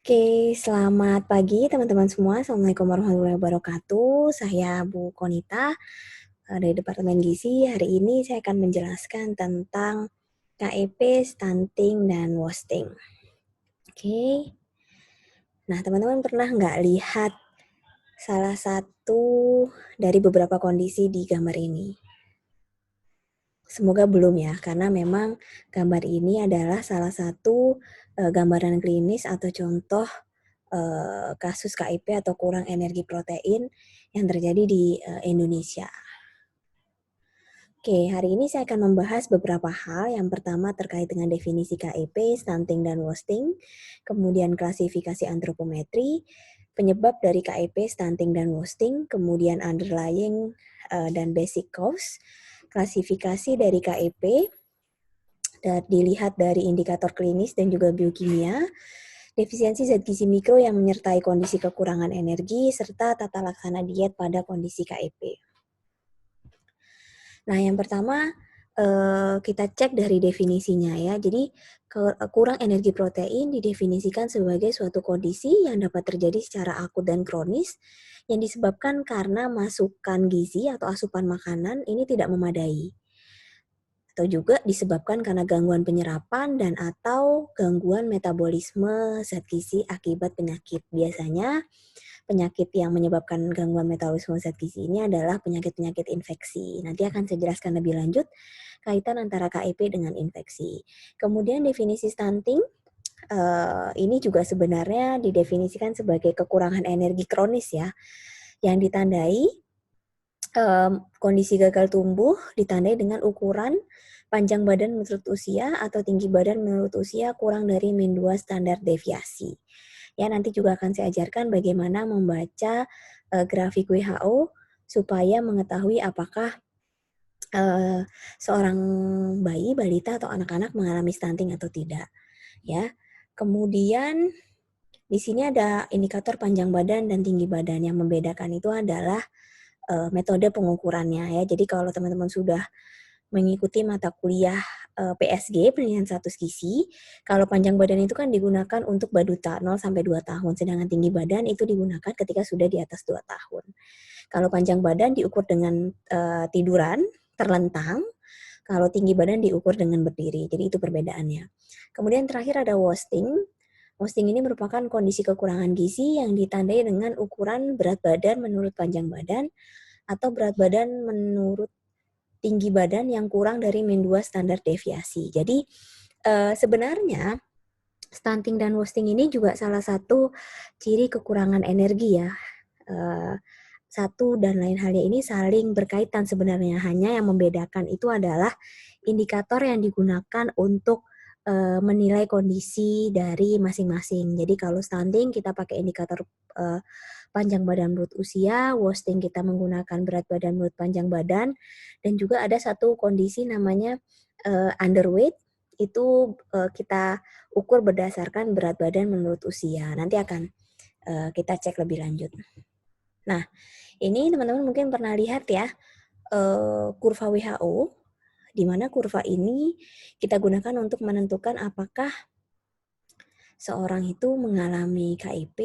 Oke, selamat pagi teman-teman semua. Assalamualaikum warahmatullahi wabarakatuh. Saya Bu Konita dari Departemen Gizi. Hari ini saya akan menjelaskan tentang KEP, stunting, dan wasting. Oke. Nah, teman-teman pernah nggak lihat salah satu dari beberapa kondisi di gambar ini? Semoga belum ya, karena memang gambar ini adalah salah satu gambaran klinis atau contoh kasus KIP atau kurang energi protein yang terjadi di Indonesia. Oke, hari ini saya akan membahas beberapa hal. Yang pertama terkait dengan definisi KIP, stunting dan wasting, kemudian klasifikasi antropometri, penyebab dari KIP, stunting dan wasting, kemudian underlying dan basic cause, klasifikasi dari KIP dan dilihat dari indikator klinis dan juga biokimia, defisiensi zat gizi mikro yang menyertai kondisi kekurangan energi, serta tata laksana diet pada kondisi KIP. Nah, yang pertama kita cek dari definisinya ya. Jadi kurang energi protein didefinisikan sebagai suatu kondisi yang dapat terjadi secara akut dan kronis yang disebabkan karena masukan gizi atau asupan makanan ini tidak memadai. Atau juga disebabkan karena gangguan penyerapan dan atau gangguan metabolisme zat gizi akibat penyakit. Biasanya penyakit yang menyebabkan gangguan metabolisme zat gizi ini adalah penyakit-penyakit infeksi. Nanti akan saya jelaskan lebih lanjut kaitan antara KIP dengan infeksi. Kemudian definisi stunting, ini juga sebenarnya didefinisikan sebagai kekurangan energi kronis ya, yang ditandai kondisi gagal tumbuh ditandai dengan ukuran panjang badan menurut usia atau tinggi badan menurut usia kurang dari min 2 standar deviasi. Ya, nanti juga akan saya ajarkan bagaimana membaca grafik WHO supaya mengetahui apakah seorang bayi, balita atau anak-anak mengalami stunting atau tidak. Ya. Kemudian di sini ada indikator panjang badan dan tinggi badan. Yang membedakan itu adalah metode pengukurannya ya. Jadi kalau teman-teman sudah mengikuti mata kuliah PSG, penilaian status gizi, kalau panjang badan itu kan digunakan untuk baduta 0 sampai 2 tahun, sedangkan tinggi badan itu digunakan ketika sudah di atas 2 tahun. Kalau panjang badan diukur dengan tiduran, terlentang, kalau tinggi badan diukur dengan berdiri. Jadi itu perbedaannya. Kemudian terakhir ada wasting. Wasting ini merupakan kondisi kekurangan gizi yang ditandai dengan ukuran berat badan menurut panjang badan atau berat badan menurut tinggi badan yang kurang dari min 2 standar deviasi. Jadi sebenarnya stunting dan wasting ini juga salah satu ciri kekurangan energi ya. Satu dan lain halnya ini saling berkaitan sebenarnya. Hanya yang membedakan itu adalah indikator yang digunakan untuk menilai kondisi dari masing-masing. Jadi kalau stunting kita pakai indikator panjang badan menurut usia, wasting kita menggunakan berat badan menurut panjang badan, dan juga ada satu kondisi namanya underweight, itu kita ukur berdasarkan berat badan menurut usia. Nanti akan kita cek lebih lanjut. Nah, ini teman-teman mungkin pernah lihat ya, kurva WHO, di mana kurva ini kita gunakan untuk menentukan apakah seorang itu mengalami KIP,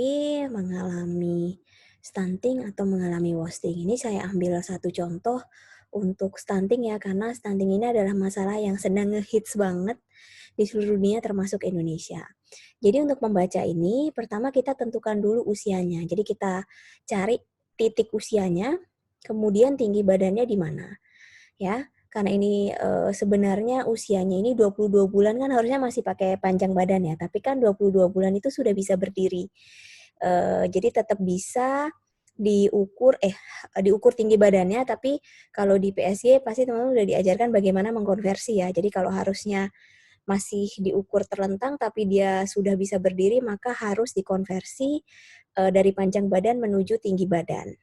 mengalami stunting, atau mengalami wasting. Ini saya ambil satu contoh untuk stunting ya, karena stunting ini adalah masalah yang sedang ngehits banget di seluruh dunia termasuk Indonesia. Jadi untuk membaca ini, pertama kita tentukan dulu usianya. Jadi kita cari titik usianya, kemudian tinggi badannya di mana. Ya, karena ini sebenarnya usianya ini 22 bulan kan harusnya masih pakai panjang badan ya, tapi kan 22 bulan itu sudah bisa berdiri. Jadi tetap bisa diukur tinggi badannya, tapi kalau di PSG pasti teman-teman udah diajarkan bagaimana mengkonversi ya. Jadi kalau harusnya masih diukur terlentang tapi dia sudah bisa berdiri, maka harus dikonversi dari panjang badan menuju tinggi badan.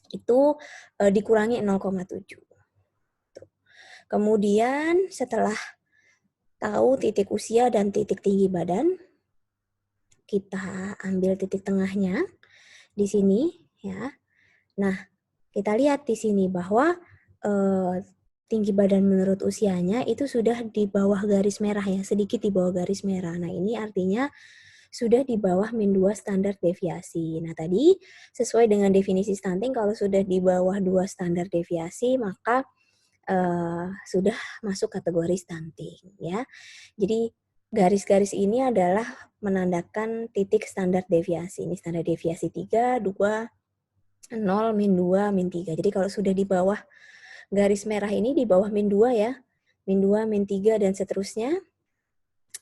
Itu dikurangi 0,7. Kemudian setelah tahu titik usia dan titik tinggi badan, kita ambil titik tengahnya di sini ya. Nah, kita lihat di sini bahwa tinggi badan menurut usianya itu sudah di bawah garis merah ya, sedikit di bawah garis merah. Nah, ini artinya sudah di bawah min 2 standar deviasi. Nah, tadi sesuai dengan definisi stunting, kalau sudah di bawah 2 standar deviasi, maka sudah masuk kategori stunting, ya. Jadi garis-garis ini adalah menandakan titik standar deviasi. Ini standar deviasi 3, 2, 0, min 2, min 3. Jadi kalau sudah di bawah garis merah ini, di bawah min 2 ya, min 2, min 3, dan seterusnya,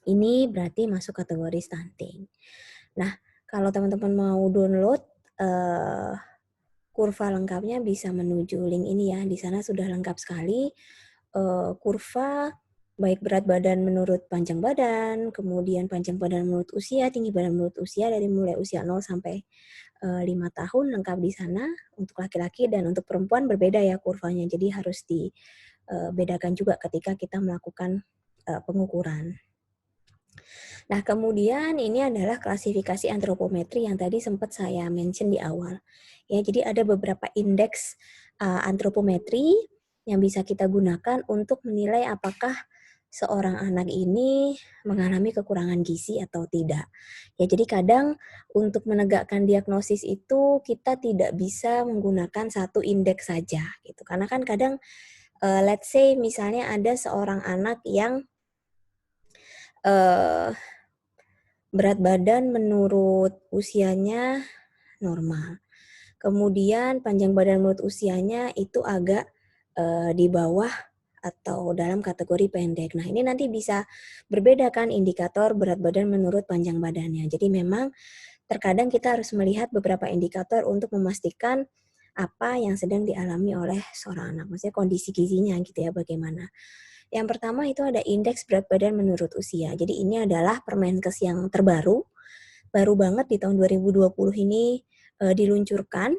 ini berarti masuk kategori stunting. Nah, kalau teman-teman mau download kurva lengkapnya bisa menuju link ini ya. Di sana sudah lengkap sekali kurva baik berat badan menurut panjang badan, kemudian panjang badan menurut usia, tinggi badan menurut usia dari mulai usia 0 sampai 5 tahun lengkap di sana untuk laki-laki, dan untuk perempuan berbeda ya kurvanya. Jadi harus dibedakan juga ketika kita melakukan pengukuran. Nah, kemudian ini adalah klasifikasi antropometri yang tadi sempat saya mention di awal. Ya, jadi ada beberapa indeks antropometri yang bisa kita gunakan untuk menilai apakah seorang anak ini mengalami kekurangan gizi atau tidak. Ya, jadi kadang untuk menegakkan diagnosis itu kita tidak bisa menggunakan satu indeks saja gitu. Karena kan kadang let's say misalnya ada seorang anak yang berat badan menurut usianya normal. Kemudian panjang badan menurut usianya itu agak di bawah atau dalam kategori pendek. Nah, ini nanti bisa berbeda kan indikator berat badan menurut panjang badannya. Jadi memang terkadang kita harus melihat beberapa indikator untuk memastikan apa yang sedang dialami oleh seorang anak. Maksudnya kondisi gizinya gitu ya, bagaimana. Yang pertama itu ada indeks berat badan menurut usia. Jadi ini adalah Permenkes yang terbaru, baru banget di tahun 2020 ini diluncurkan.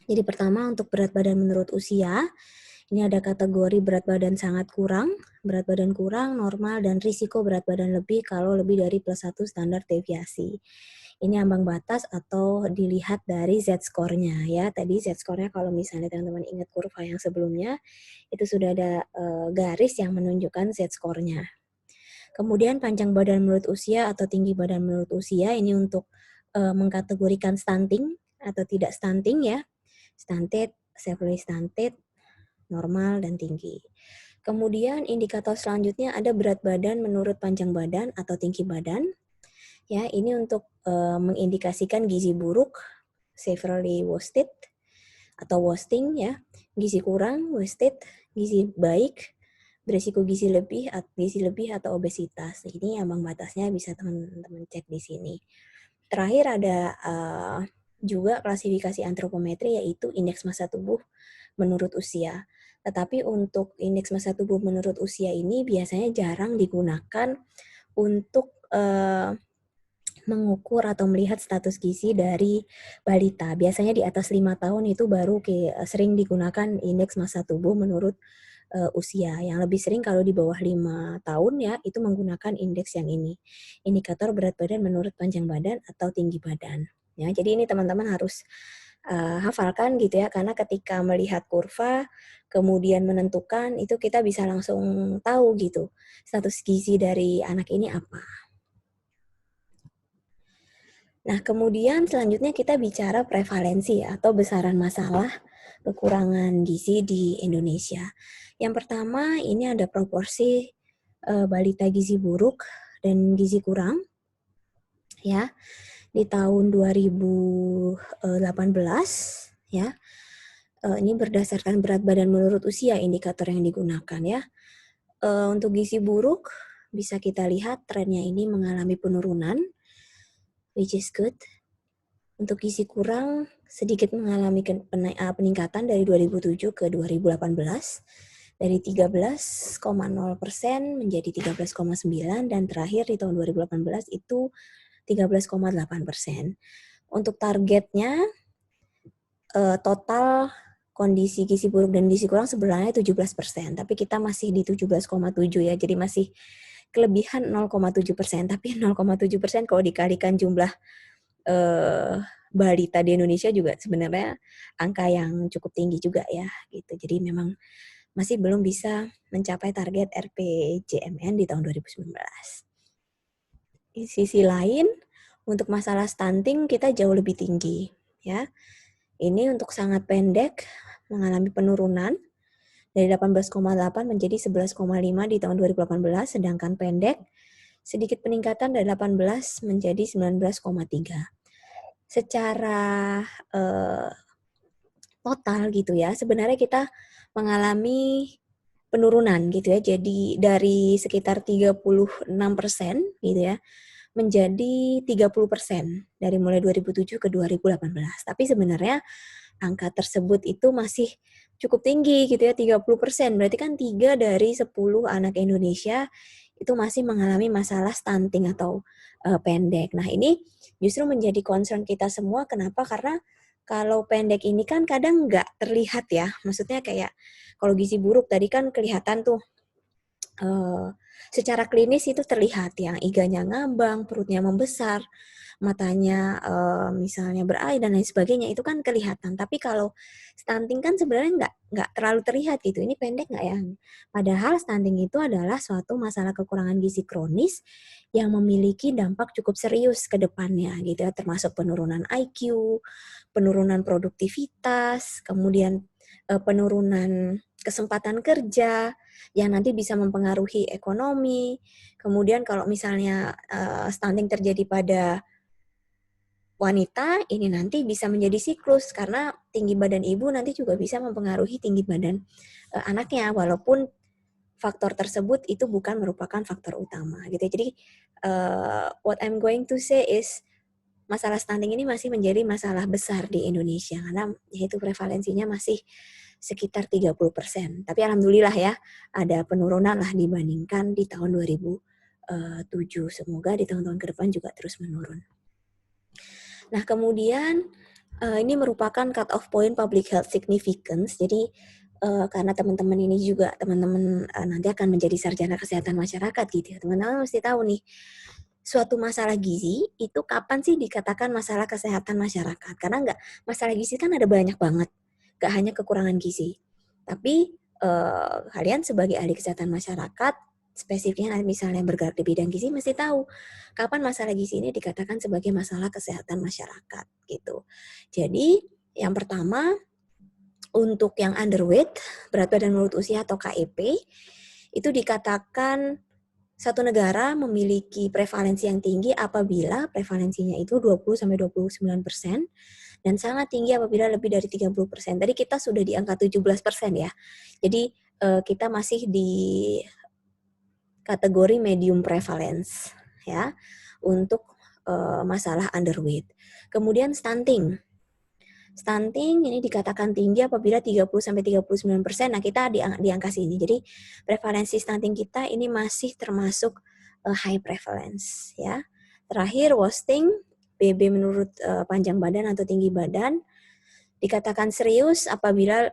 Jadi pertama untuk berat badan menurut usia, ini ada kategori berat badan sangat kurang, berat badan kurang, normal, dan risiko berat badan lebih kalau lebih dari +1 standar deviasi. Ini ambang batas atau dilihat dari Z-score-nya ya. Tadi Z-score-nya kalau misalnya teman-teman ingat kurva yang sebelumnya, itu sudah ada garis yang menunjukkan Z-score-nya. Kemudian panjang badan menurut usia atau tinggi badan menurut usia, ini untuk mengkategorikan stunting atau tidak stunting ya. Stunted, severely stunted, normal, dan tinggi. Kemudian indikator selanjutnya ada berat badan menurut panjang badan atau tinggi badan. Ya, ini untuk mengindikasikan gizi buruk, severely wasted atau wasting ya, gizi kurang, wasted, gizi baik, berisiko gizi lebih atau obesitas. Ini ambang batasnya bisa teman-teman cek di sini. Terakhir ada juga klasifikasi antropometri yaitu indeks massa tubuh menurut usia. Tetapi untuk indeks massa tubuh menurut usia ini biasanya jarang digunakan untuk mengukur atau melihat status gizi dari balita. Biasanya di atas 5 tahun itu baru sering digunakan indeks massa tubuh menurut usia. Yang lebih sering kalau di bawah 5 tahun ya, itu menggunakan indeks yang ini. Indikator berat badan menurut panjang badan atau tinggi badan. Ya, jadi ini teman-teman harus hafalkan gitu ya, karena ketika melihat kurva, kemudian menentukan, itu kita bisa langsung tahu gitu, status gizi dari anak ini apa. Nah, kemudian selanjutnya kita bicara prevalensi atau besaran masalah kekurangan gizi di Indonesia. Yang pertama, ini ada proporsi balita gizi buruk dan gizi kurang. Ya, di tahun 2018 ya. Ini berdasarkan berat badan menurut usia indikator yang digunakan ya. Untuk gizi buruk bisa kita lihat trennya ini mengalami penurunan, which is good. Untuk gizi kurang sedikit mengalami peningkatan dari 2007 ke 2018, dari 13,0% menjadi 13,9%, dan terakhir di tahun 2018 itu 13,8%. Untuk targetnya total kondisi gizi buruk dan gizi kurang sebenarnya 17%, tapi kita masih di 17,7 ya, jadi masih kelebihan 0,7%, tapi 0,7% kalau dikalikan jumlah balita di Indonesia juga sebenarnya angka yang cukup tinggi juga ya, gitu. Jadi memang masih belum bisa mencapai target RPJMN di tahun 2019. Di sisi lain, Untuk masalah stunting kita jauh lebih tinggi, ya. Ini untuk sangat pendek mengalami penurunan dari 18,8 menjadi 11,5 di tahun 2018, sedangkan pendek sedikit peningkatan dari 18 menjadi 19,3. Secara total gitu ya, sebenarnya kita mengalami penurunan gitu ya. Jadi dari sekitar 36% gitu ya, menjadi 30% dari mulai 2007 ke 2018. Tapi sebenarnya angka tersebut itu masih cukup tinggi gitu ya, 30%. Berarti kan 3 dari 10 anak Indonesia itu masih mengalami masalah stunting atau pendek. Nah, ini justru menjadi concern kita semua. Kenapa? Karena kalau pendek ini kan kadang nggak terlihat ya. Maksudnya kayak kalau gizi buruk tadi kan kelihatan tuh secara klinis itu terlihat yang iganya ngambang, perutnya membesar, matanya misalnya berair dan lain sebagainya itu kan kelihatan. Tapi kalau stunting kan sebenarnya nggak terlalu terlihat gitu. Ini pendek nggak ya? Padahal stunting itu adalah suatu masalah kekurangan gizi kronis yang memiliki dampak cukup serius ke depannya gitu ya, termasuk penurunan IQ, penurunan produktivitas, kemudian penurunan kesempatan kerja yang nanti bisa mempengaruhi ekonomi. Kemudian kalau misalnya stunting terjadi pada wanita, ini nanti bisa menjadi siklus karena tinggi badan ibu nanti juga bisa mempengaruhi tinggi badan anaknya, walaupun faktor tersebut itu bukan merupakan faktor utama gitu. Jadi what I'm going to say is masalah stunting ini masih menjadi masalah besar di Indonesia karena yaitu prevalensinya masih sekitar 30%. Tapi alhamdulillah ya ada penurunan lah dibandingkan di tahun 2007. Semoga di tahun-tahun ke depan juga terus menurun. Nah, kemudian ini merupakan cut off point public health significance. Jadi karena teman-teman ini juga teman-teman nanti akan menjadi sarjana kesehatan masyarakat gitu ya. Teman-teman mesti tahu nih suatu masalah gizi itu kapan sih dikatakan masalah kesehatan masyarakat? Karena masalah gizi kan ada banyak banget, nggak hanya kekurangan gizi. Tapi kalian sebagai ahli kesehatan masyarakat, spesifiknya misalnya bergerak di bidang gizi, mesti tahu kapan masalah gizi ini dikatakan sebagai masalah kesehatan masyarakat gitu. Jadi yang pertama untuk yang underweight, berat badan menurut usia atau KEP, itu dikatakan satu negara memiliki prevalensi yang tinggi apabila prevalensinya itu 20-29% dan sangat tinggi apabila lebih dari 30%. Tadi kita sudah di angka 17% ya. Jadi kita masih di kategori medium prevalence ya untuk masalah underweight. Kemudian stunting. Stunting ini dikatakan tinggi apabila 30-39%. Nah, kita di angka sini. Jadi, prevalensi stunting kita ini masih termasuk high prevalence ya. Terakhir, wasting, BB menurut panjang badan atau tinggi badan dikatakan serius apabila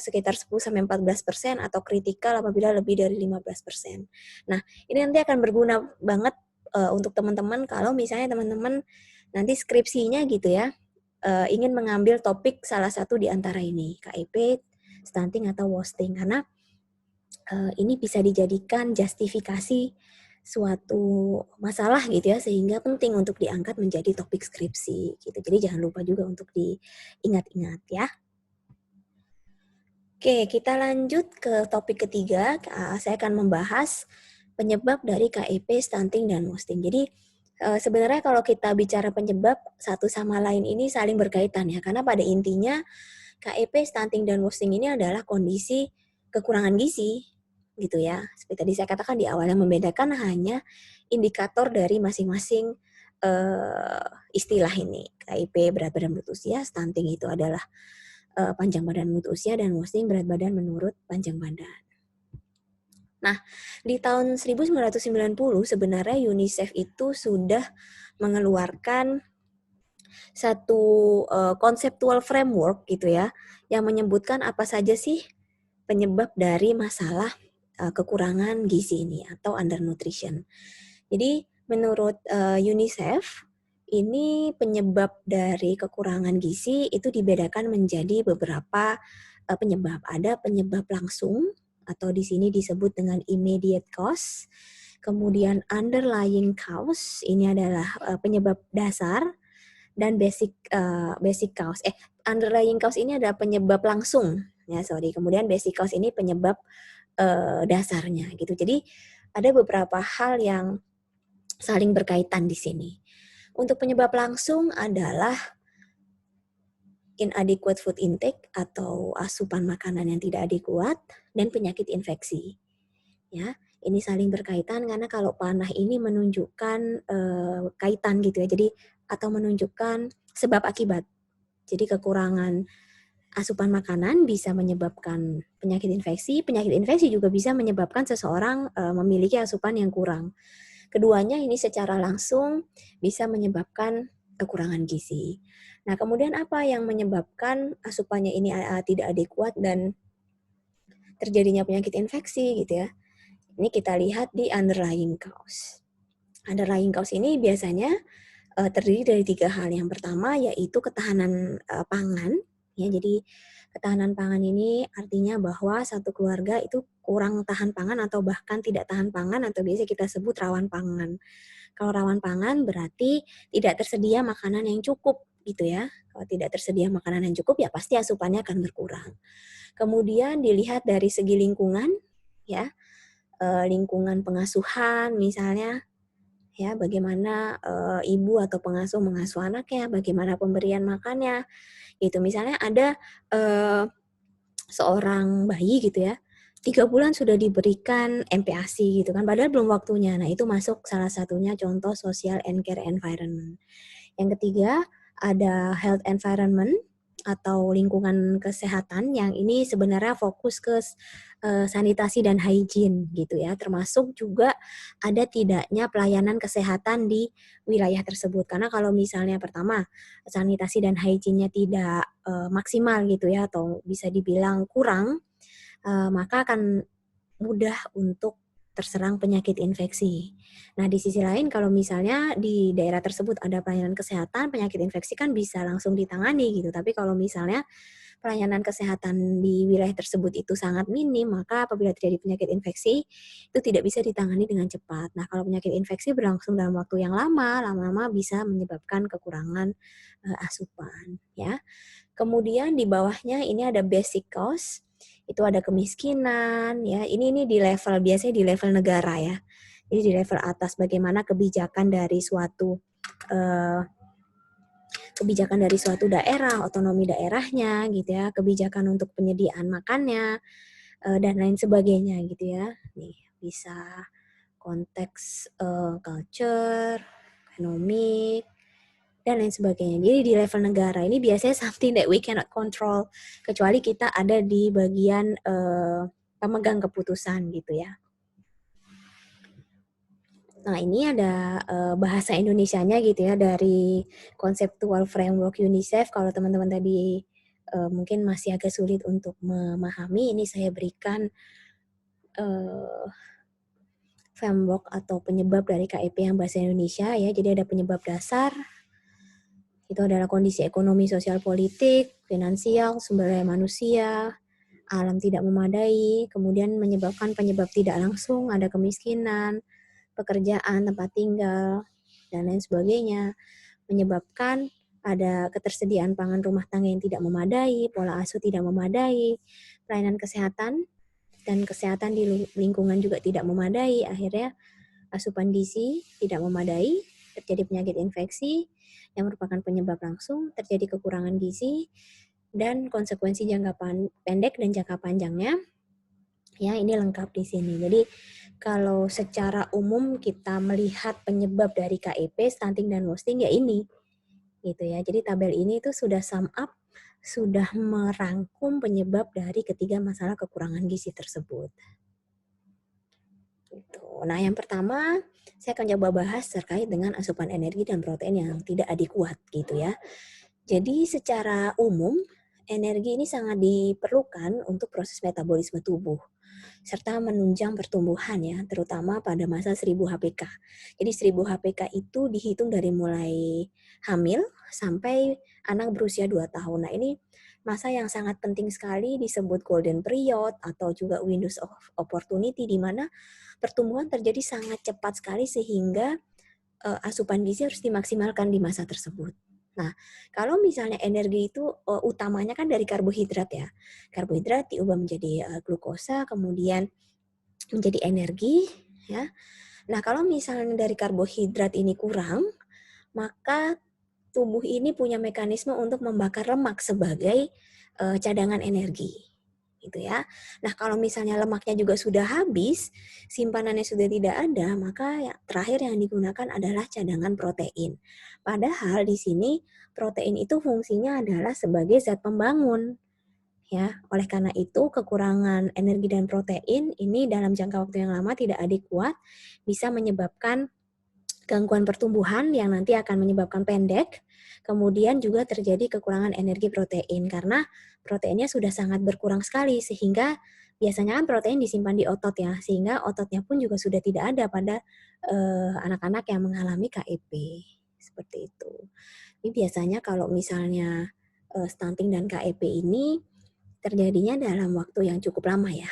sekitar 10-14% atau kritikal apabila lebih dari 15%. Nah, ini nanti akan berguna banget untuk teman-teman kalau misalnya teman-teman nanti skripsinya gitu ya, ingin mengambil topik salah satu di antara ini, KIP, stunting atau wasting, karena ini bisa dijadikan justifikasi suatu masalah gitu ya, sehingga penting untuk diangkat menjadi topik skripsi gitu. Jadi jangan lupa juga untuk diingat-ingat ya. Oke, kita lanjut ke topik ketiga. Saya akan membahas penyebab dari KIP, stunting, dan wasting. Jadi sebenarnya kalau kita bicara penyebab, satu sama lain ini saling berkaitan ya, karena pada intinya KIP, stunting, dan wasting ini adalah kondisi kekurangan gizi gitu ya. Seperti tadi saya katakan di awal, yang membedakan hanya indikator dari masing-masing istilah ini. KIP berat badan menurut usia, stunting itu adalah panjang badan menurut usia, dan wasting berat badan menurut panjang badan. Nah, di tahun 1990 sebenarnya UNICEF itu sudah mengeluarkan satu conceptual framework gitu ya, yang menyebutkan apa saja sih penyebab dari masalah kekurangan gizi ini atau undernutrition. Jadi menurut UNICEF ini penyebab dari kekurangan gizi itu dibedakan menjadi beberapa penyebab. Ada penyebab langsung atau di sini disebut dengan immediate cause. Kemudian underlying cause, ini adalah penyebab dasar, dan basic cause. Underlying cause ini adalah penyebab langsung, ya sorry. Kemudian basic cause ini penyebab dasarnya gitu. Jadi ada beberapa hal yang saling berkaitan di sini. Untuk penyebab langsung adalah inadequate food intake atau asupan makanan yang tidak adekuat dan penyakit infeksi. Ya, ini saling berkaitan karena kalau panah ini menunjukkan kaitan gitu ya. Jadi atau menunjukkan sebab akibat. Jadi kekurangan asupan makanan bisa menyebabkan penyakit infeksi juga bisa menyebabkan seseorang memiliki asupan yang kurang. Keduanya ini secara langsung bisa menyebabkan kekurangan gizi. Nah, kemudian apa yang menyebabkan asupannya ini tidak adekuat dan terjadinya penyakit infeksi gitu ya? Ini kita lihat di underlying cause. Underlying cause ini biasanya terdiri dari 3 hal. Yang pertama yaitu ketahanan pangan. Ya, jadi ketahanan pangan ini artinya bahwa satu keluarga itu kurang tahan pangan atau bahkan tidak tahan pangan atau biasa kita sebut rawan pangan. Kalau rawan pangan berarti tidak tersedia makanan yang cukup gitu ya. Kalau tidak tersedia makanan yang cukup ya pasti asupannya akan berkurang. Kemudian dilihat dari segi lingkungan ya. Lingkungan pengasuhan misalnya ya, bagaimana ibu atau pengasuh mengasuh anaknya, bagaimana pemberian makannya gitu. Misalnya ada seorang bayi gitu ya, 3 bulan sudah diberikan MPASI gitu kan, padahal belum waktunya. Nah, itu masuk salah satunya contoh social and care environment. Yang ketiga, ada health environment atau lingkungan kesehatan yang ini sebenarnya fokus ke sanitasi dan hygiene gitu ya, termasuk juga ada tidaknya pelayanan kesehatan di wilayah tersebut. Karena kalau misalnya pertama sanitasi dan hygiene-nya tidak maksimal gitu ya atau bisa dibilang kurang, maka akan mudah untuk terserang penyakit infeksi. Nah, di sisi lain kalau misalnya di daerah tersebut ada pelayanan kesehatan, penyakit infeksi kan bisa langsung ditangani gitu. Tapi kalau misalnya pelayanan kesehatan di wilayah tersebut itu sangat minim, maka apabila terjadi penyakit infeksi itu tidak bisa ditangani dengan cepat. Nah, kalau penyakit infeksi berlangsung dalam waktu yang lama-lama bisa menyebabkan kekurangan asupan, ya. Kemudian di bawahnya ini ada basic cause, itu ada kemiskinan, ya. Ini di level biasanya di level negara ya. Jadi di level atas bagaimana kebijakan dari suatu daerah, otonomi daerahnya gitu ya, kebijakan untuk penyediaan makannya dan lain sebagainya gitu ya. Nih bisa konteks culture, ekonomi dan lain sebagainya. Jadi di level negara ini biasanya something that we cannot control kecuali kita ada di bagian pemegang keputusan gitu ya. Nah, ini ada bahasa Indonesianya gitu ya dari Conceptual Framework UNICEF. Kalau teman-teman tadi mungkin masih agak sulit untuk memahami, ini saya berikan framework atau penyebab dari KIP yang bahasa Indonesia ya. Jadi ada penyebab dasar, itu adalah kondisi ekonomi, sosial, politik, finansial, sumber daya manusia, alam tidak memadai, kemudian menyebabkan penyebab tidak langsung, ada kemiskinan, pekerjaan, tempat tinggal, dan lain sebagainya, menyebabkan ada ketersediaan pangan rumah tangga yang tidak memadai, pola asuh tidak memadai, pelayanan kesehatan, dan kesehatan di lingkungan juga tidak memadai, akhirnya asupan gizi tidak memadai, terjadi penyakit infeksi yang merupakan penyebab langsung, terjadi kekurangan gizi, dan konsekuensi jangka pendek dan jangka panjangnya. Ya, ini lengkap di sini. Jadi kalau secara umum kita melihat penyebab dari KIP, stunting dan wasting ya ini. Gitu ya. Jadi tabel ini itu sudah sum up, sudah merangkum penyebab dari ketiga masalah kekurangan gizi tersebut. Gitu. Nah, yang pertama saya akan coba bahas terkait dengan asupan energi dan protein yang tidak adekuat gitu ya. Jadi secara umum energi ini sangat diperlukan untuk proses metabolisme tubuh serta menunjang pertumbuhan ya, terutama pada masa 1000 HPK. Jadi 1000 HPK itu dihitung dari mulai hamil sampai anak berusia 2 tahun. Nah, ini masa yang sangat penting sekali disebut golden period atau juga windows of opportunity, di mana pertumbuhan terjadi sangat cepat sekali sehingga asupan gizi harus dimaksimalkan di masa tersebut. Nah, kalau misalnya energi itu utamanya kan dari karbohidrat ya. Karbohidrat diubah menjadi glukosa, kemudian menjadi energi, ya. Nah, kalau misalnya dari karbohidrat ini kurang, maka tubuh ini punya mekanisme untuk membakar lemak sebagai cadangan energi, gitu ya. Nah, kalau misalnya lemaknya juga sudah habis, simpanannya sudah tidak ada, maka ya, terakhir yang digunakan adalah cadangan protein. Padahal di sini protein itu fungsinya adalah sebagai zat pembangun. Ya, oleh karena itu kekurangan energi dan protein ini dalam jangka waktu yang lama tidak adekuat, bisa menyebabkan gangguan pertumbuhan yang nanti akan menyebabkan pendek, kemudian juga terjadi kekurangan energi protein karena proteinnya sudah sangat berkurang sekali sehingga biasanya kan protein disimpan di otot ya, sehingga ototnya pun juga sudah tidak ada pada anak-anak yang mengalami KEP seperti itu. Ini biasanya kalau misalnya stunting dan KEP ini terjadinya dalam waktu yang cukup lama ya.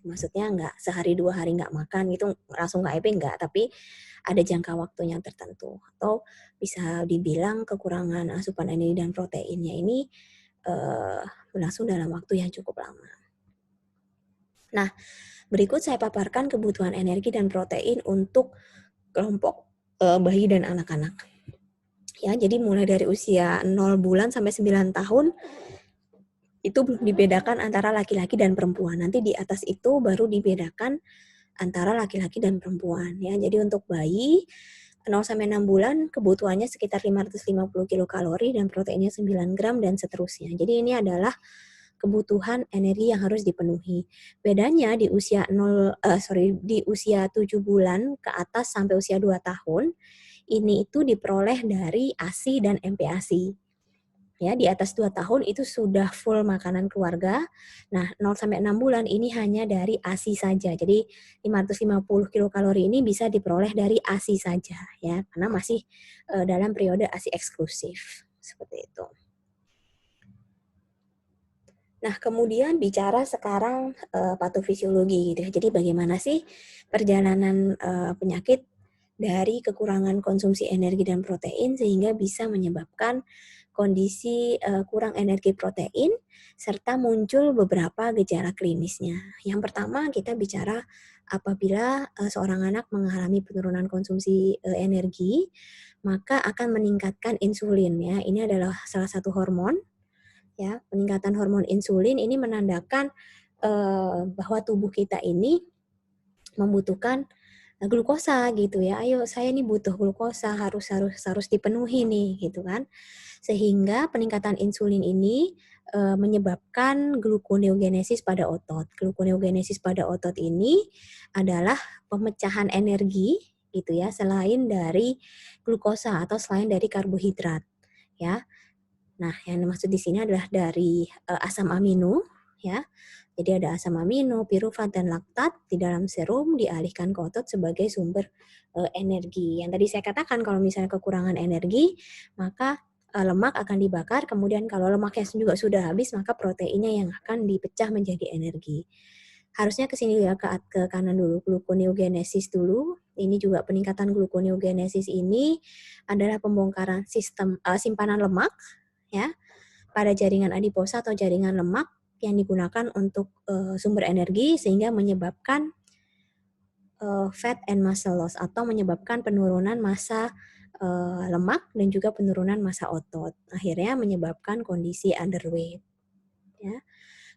Maksudnya nggak sehari 2 hari nggak makan gitu langsung KEP nggak, tapi ada jangka waktunya tertentu. Atau bisa dibilang kekurangan asupan energi dan proteinnya ini berlangsung dalam waktu yang cukup lama. Nah, berikut saya paparkan kebutuhan energi dan protein untuk kelompok bayi dan anak-anak. Ya, jadi mulai dari usia 0 bulan sampai 9 tahun itu belum dibedakan antara laki-laki dan perempuan. Nanti di atas itu baru dibedakan antara laki-laki dan perempuan ya. Jadi untuk bayi 0 sampai 6 bulan kebutuhannya sekitar 550 kilokalori dan proteinnya 9 gram dan seterusnya. Jadi ini adalah kebutuhan energi yang harus dipenuhi. Bedanya di usia di usia 7 bulan ke atas sampai usia 2 tahun ini itu diperoleh dari ASI dan MPASI. Ya, di atas 2 tahun itu sudah full makanan keluarga. Nah, 0 sampai 6 bulan ini hanya dari ASI saja. Jadi 550 kilokalori ini bisa diperoleh dari ASI saja ya, karena masih dalam periode ASI eksklusif. Seperti itu. Nah, kemudian bicara sekarang patofisiologi gitu ya. Jadi bagaimana sih perjalanan penyakit dari kekurangan konsumsi energi dan protein sehingga bisa menyebabkan kondisi kurang energi protein serta muncul beberapa gejala klinisnya. Yang pertama kita bicara apabila seorang anak mengalami penurunan konsumsi energi, maka akan meningkatkan insulin ya. Ini adalah salah satu hormon ya. Peningkatan hormon insulin ini menandakan bahwa tubuh kita ini membutuhkan glukosa gitu ya. Ayo saya ini butuh glukosa, harus dipenuhi nih gitu kan. Sehingga peningkatan insulin ini menyebabkan gluconeogenesis pada otot. Gluconeogenesis pada otot ini adalah pemecahan energi gitu ya, selain dari glukosa atau selain dari karbohidrat ya. Nah, yang dimaksud di sini adalah dari asam amino ya. Jadi ada asam amino, pirufat dan laktat di dalam serum dialihkan ke otot sebagai sumber energi. Yang tadi saya katakan kalau misalnya kekurangan energi, maka lemak akan dibakar, kemudian kalau lemaknya juga sudah habis, maka proteinnya yang akan dipecah menjadi energi. Harusnya ke sini ya, ke kanan dulu, gluconeogenesis dulu. Ini juga peningkatan gluconeogenesis ini adalah pembongkaran sistem simpanan lemak ya pada jaringan adiposa atau jaringan lemak yang digunakan untuk sumber energi sehingga menyebabkan fat and muscle loss atau menyebabkan penurunan massa lemak dan juga penurunan massa otot. Akhirnya menyebabkan kondisi underweight. Ya.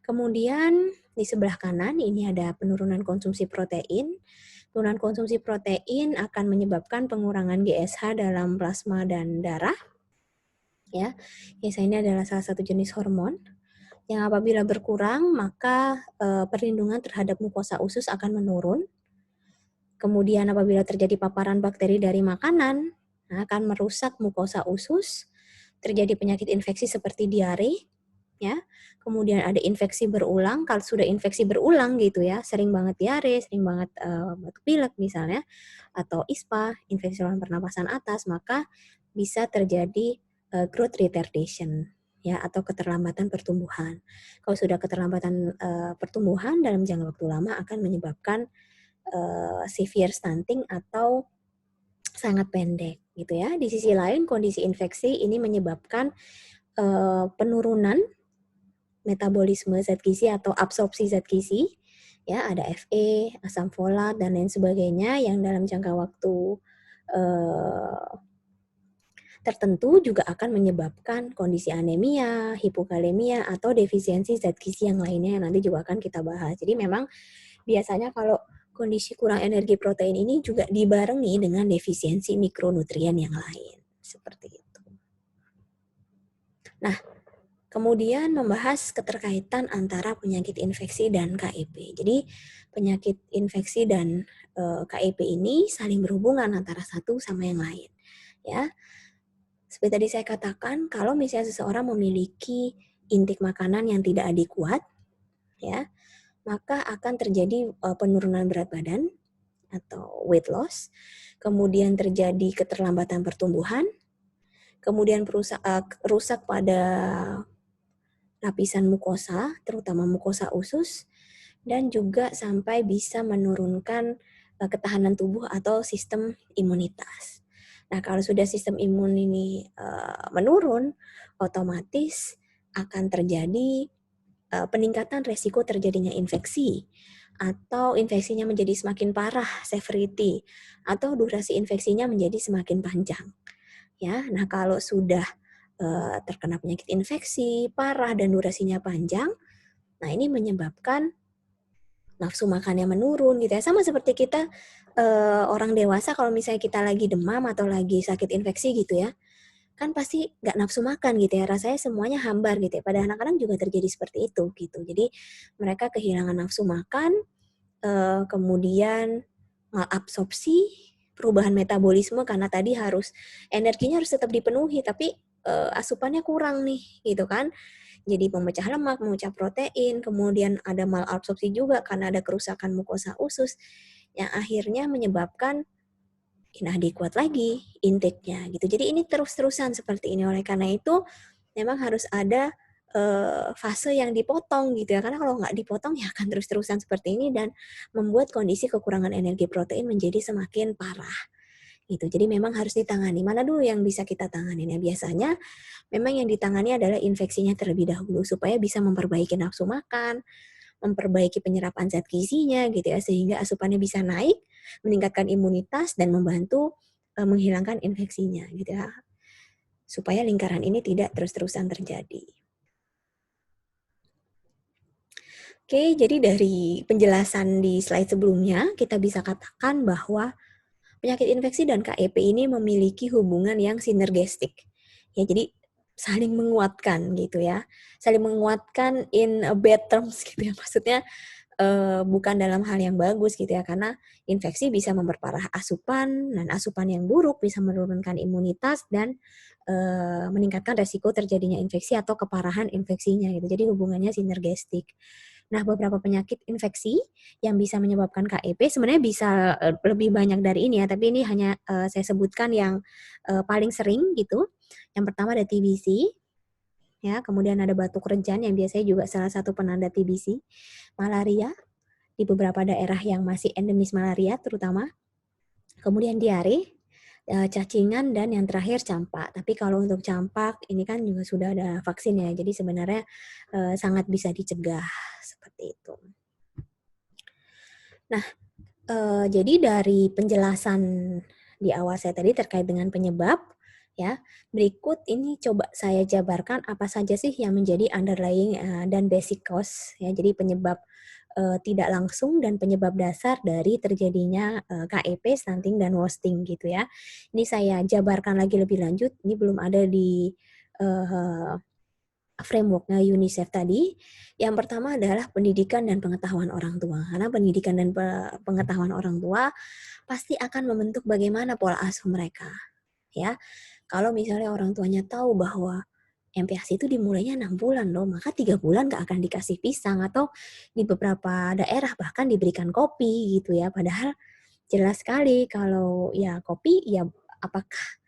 Kemudian di sebelah kanan ini ada penurunan konsumsi protein. Penurunan konsumsi protein akan menyebabkan pengurangan GSH dalam plasma dan darah. Ya, GSH ini adalah salah satu jenis hormon yang apabila berkurang maka perlindungan terhadap mukosa usus akan menurun. Kemudian apabila terjadi paparan bakteri dari makanan akan merusak mukosa usus, terjadi penyakit infeksi seperti diare, ya. Kemudian ada infeksi berulang, kalau sudah infeksi berulang gitu ya, sering banget diare, sering banget batuk pilek misalnya, atau ISPA, infeksi saluran pernapasan atas, maka bisa terjadi growth retardation. ya, atau keterlambatan pertumbuhan. Kalau sudah keterlambatan pertumbuhan dalam jangka waktu lama akan menyebabkan severe stunting atau sangat pendek gitu ya. Di sisi lain kondisi infeksi ini menyebabkan penurunan metabolisme zat gizi atau absorpsi zat gizi, ya ada Fe, asam folat dan lain sebagainya yang dalam jangka waktu tertentu juga akan menyebabkan kondisi anemia, hipokalemia atau defisiensi zat gizi yang lainnya yang nanti juga akan kita bahas. Jadi memang biasanya kalau kondisi kurang energi protein ini juga dibarengi dengan defisiensi mikronutrien yang lain. Seperti itu. Nah, kemudian membahas keterkaitan antara penyakit infeksi dan KIP. Jadi penyakit infeksi dan KIP ini saling berhubungan antara satu sama yang lain. Ya, seperti tadi saya katakan, kalau misalnya seseorang memiliki intake makanan yang tidak adekuat, ya, maka akan terjadi penurunan berat badan atau weight loss, kemudian terjadi keterlambatan pertumbuhan, kemudian rusak pada lapisan mukosa, terutama mukosa usus, dan juga sampai bisa menurunkan ketahanan tubuh atau sistem imunitas. Nah, kalau sudah sistem imun ini menurun, otomatis akan terjadi peningkatan resiko terjadinya infeksi, atau infeksinya menjadi semakin parah, severity, atau durasi infeksinya menjadi semakin panjang. Ya, nah kalau sudah terkena penyakit infeksi parah dan durasinya panjang, nah ini menyebabkan nafsu makannya menurun gitu ya. Sama seperti kita orang dewasa kalau misalnya kita lagi demam atau lagi sakit infeksi gitu ya, kan pasti nggak nafsu makan gitu ya, rasanya semuanya hambar gitu ya. Pada anak-anak juga terjadi seperti itu gitu. Jadi mereka kehilangan nafsu makan, kemudian malabsorpsi, perubahan metabolisme karena tadi energinya harus tetap dipenuhi tapi asupannya kurang nih gitu kan. Jadi pemecah lemak, memecah protein, kemudian ada malabsorpsi juga karena ada kerusakan mukosa usus yang akhirnya menyebabkan inadequate lagi intake-nya gitu. Jadi ini terus-terusan seperti ini. Oleh karena itu memang harus ada fase yang dipotong gitu ya. Karena kalau nggak dipotong ya akan terus-terusan seperti ini dan membuat kondisi kekurangan energi protein menjadi semakin parah gitu. Jadi memang harus ditangani. Mana dulu yang bisa kita tangani? Ya biasanya memang yang ditangani adalah infeksinya terlebih dahulu supaya bisa memperbaiki nafsu makan, memperbaiki penyerapan zat gizinya gitu ya sehingga asupannya bisa naik, meningkatkan imunitas dan membantu menghilangkan infeksinya gitu ya. Supaya lingkaran ini tidak terus-terusan terjadi. Oke, jadi dari penjelasan di slide sebelumnya kita bisa katakan bahwa penyakit infeksi dan KEP ini memiliki hubungan yang sinergistik. Ya, jadi saling menguatkan gitu ya. Saling menguatkan in a bad terms gitu ya. Maksudnya bukan dalam hal yang bagus gitu ya. Karena infeksi bisa memperparah asupan dan asupan yang buruk bisa menurunkan imunitas dan meningkatkan resiko terjadinya infeksi atau keparahan infeksinya gitu. Jadi hubungannya sinergistik. Nah, beberapa penyakit infeksi yang bisa menyebabkan KEP sebenarnya bisa lebih banyak dari ini ya, tapi ini hanya saya sebutkan yang paling sering gitu. Yang pertama ada TBC, ya, kemudian ada batuk rejan yang biasanya juga salah satu penanda TBC, malaria di beberapa daerah yang masih endemis malaria terutama, kemudian diare, cacingan, dan yang terakhir campak. Tapi kalau untuk campak ini kan juga sudah ada vaksin ya, jadi sebenarnya sangat bisa dicegah seperti itu. Nah, jadi dari penjelasan di awal saya tadi terkait dengan penyebab, ya, berikut ini coba saya jabarkan apa saja sih yang menjadi underlying dan basic cause, ya, jadi penyebab tidak langsung dan penyebab dasar dari terjadinya KEP, stunting, dan wasting gitu ya. Ini saya jabarkan lagi lebih lanjut, ini belum ada di framework-nya UNICEF tadi. Yang pertama adalah pendidikan dan pengetahuan orang tua. Karena pendidikan dan pengetahuan orang tua pasti akan membentuk bagaimana pola asuh mereka. Ya, kalau misalnya orang tuanya tahu bahwa MPASI itu dimulainya 6 bulan loh, maka 3 bulan nggak akan dikasih pisang atau di beberapa daerah bahkan diberikan kopi gitu ya. Padahal jelas sekali kalau ya kopi ya apakah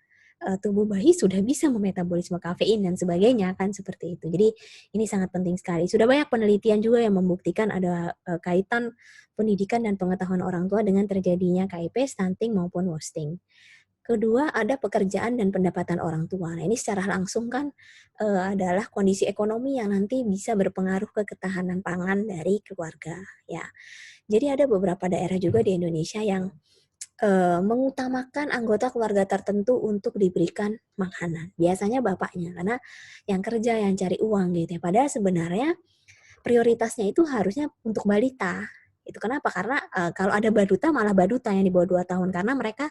tubuh bayi sudah bisa memetabolisme kafein dan sebagainya kan seperti itu. Jadi ini sangat penting sekali. Sudah banyak penelitian juga yang membuktikan ada kaitan pendidikan dan pengetahuan orang tua dengan terjadinya KIP, stunting maupun wasting. Kedua, ada pekerjaan dan pendapatan orang tua. Nah, ini secara langsung kan adalah kondisi ekonomi yang nanti bisa berpengaruh ke ketahanan pangan dari keluarga, ya. Jadi ada beberapa daerah juga di Indonesia yang mengutamakan anggota keluarga tertentu untuk diberikan makanan. Biasanya bapaknya, karena yang kerja, yang cari uang gitu ya. Padahal sebenarnya prioritasnya itu harusnya untuk balita. Itu kenapa? Karena kalau ada baduta malah baduta yang di bawah 2 tahun karena mereka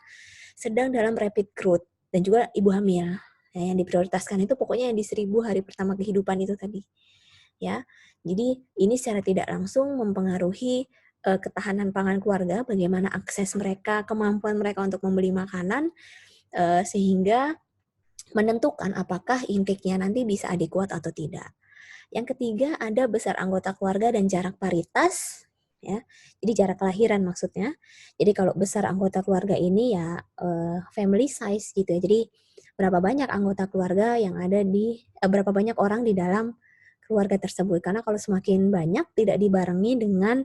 sedang dalam rapid growth dan juga ibu hamil. Ya, yang diprioritaskan itu pokoknya yang di 1000 hari pertama kehidupan itu tadi. Ya. Jadi ini secara tidak langsung mempengaruhi ketahanan pangan keluarga, bagaimana akses mereka, kemampuan mereka untuk membeli makanan, sehingga menentukan apakah intake-nya nanti bisa adekuat atau tidak. Yang ketiga, ada besar anggota keluarga dan jarak paritas, ya. Jadi jarak kelahiran maksudnya. Jadi kalau besar anggota keluarga ini ya family size gitu ya. Jadi berapa banyak anggota keluarga yang ada di berapa banyak orang di dalam keluarga tersebut. Karena kalau semakin banyak tidak dibarengi dengan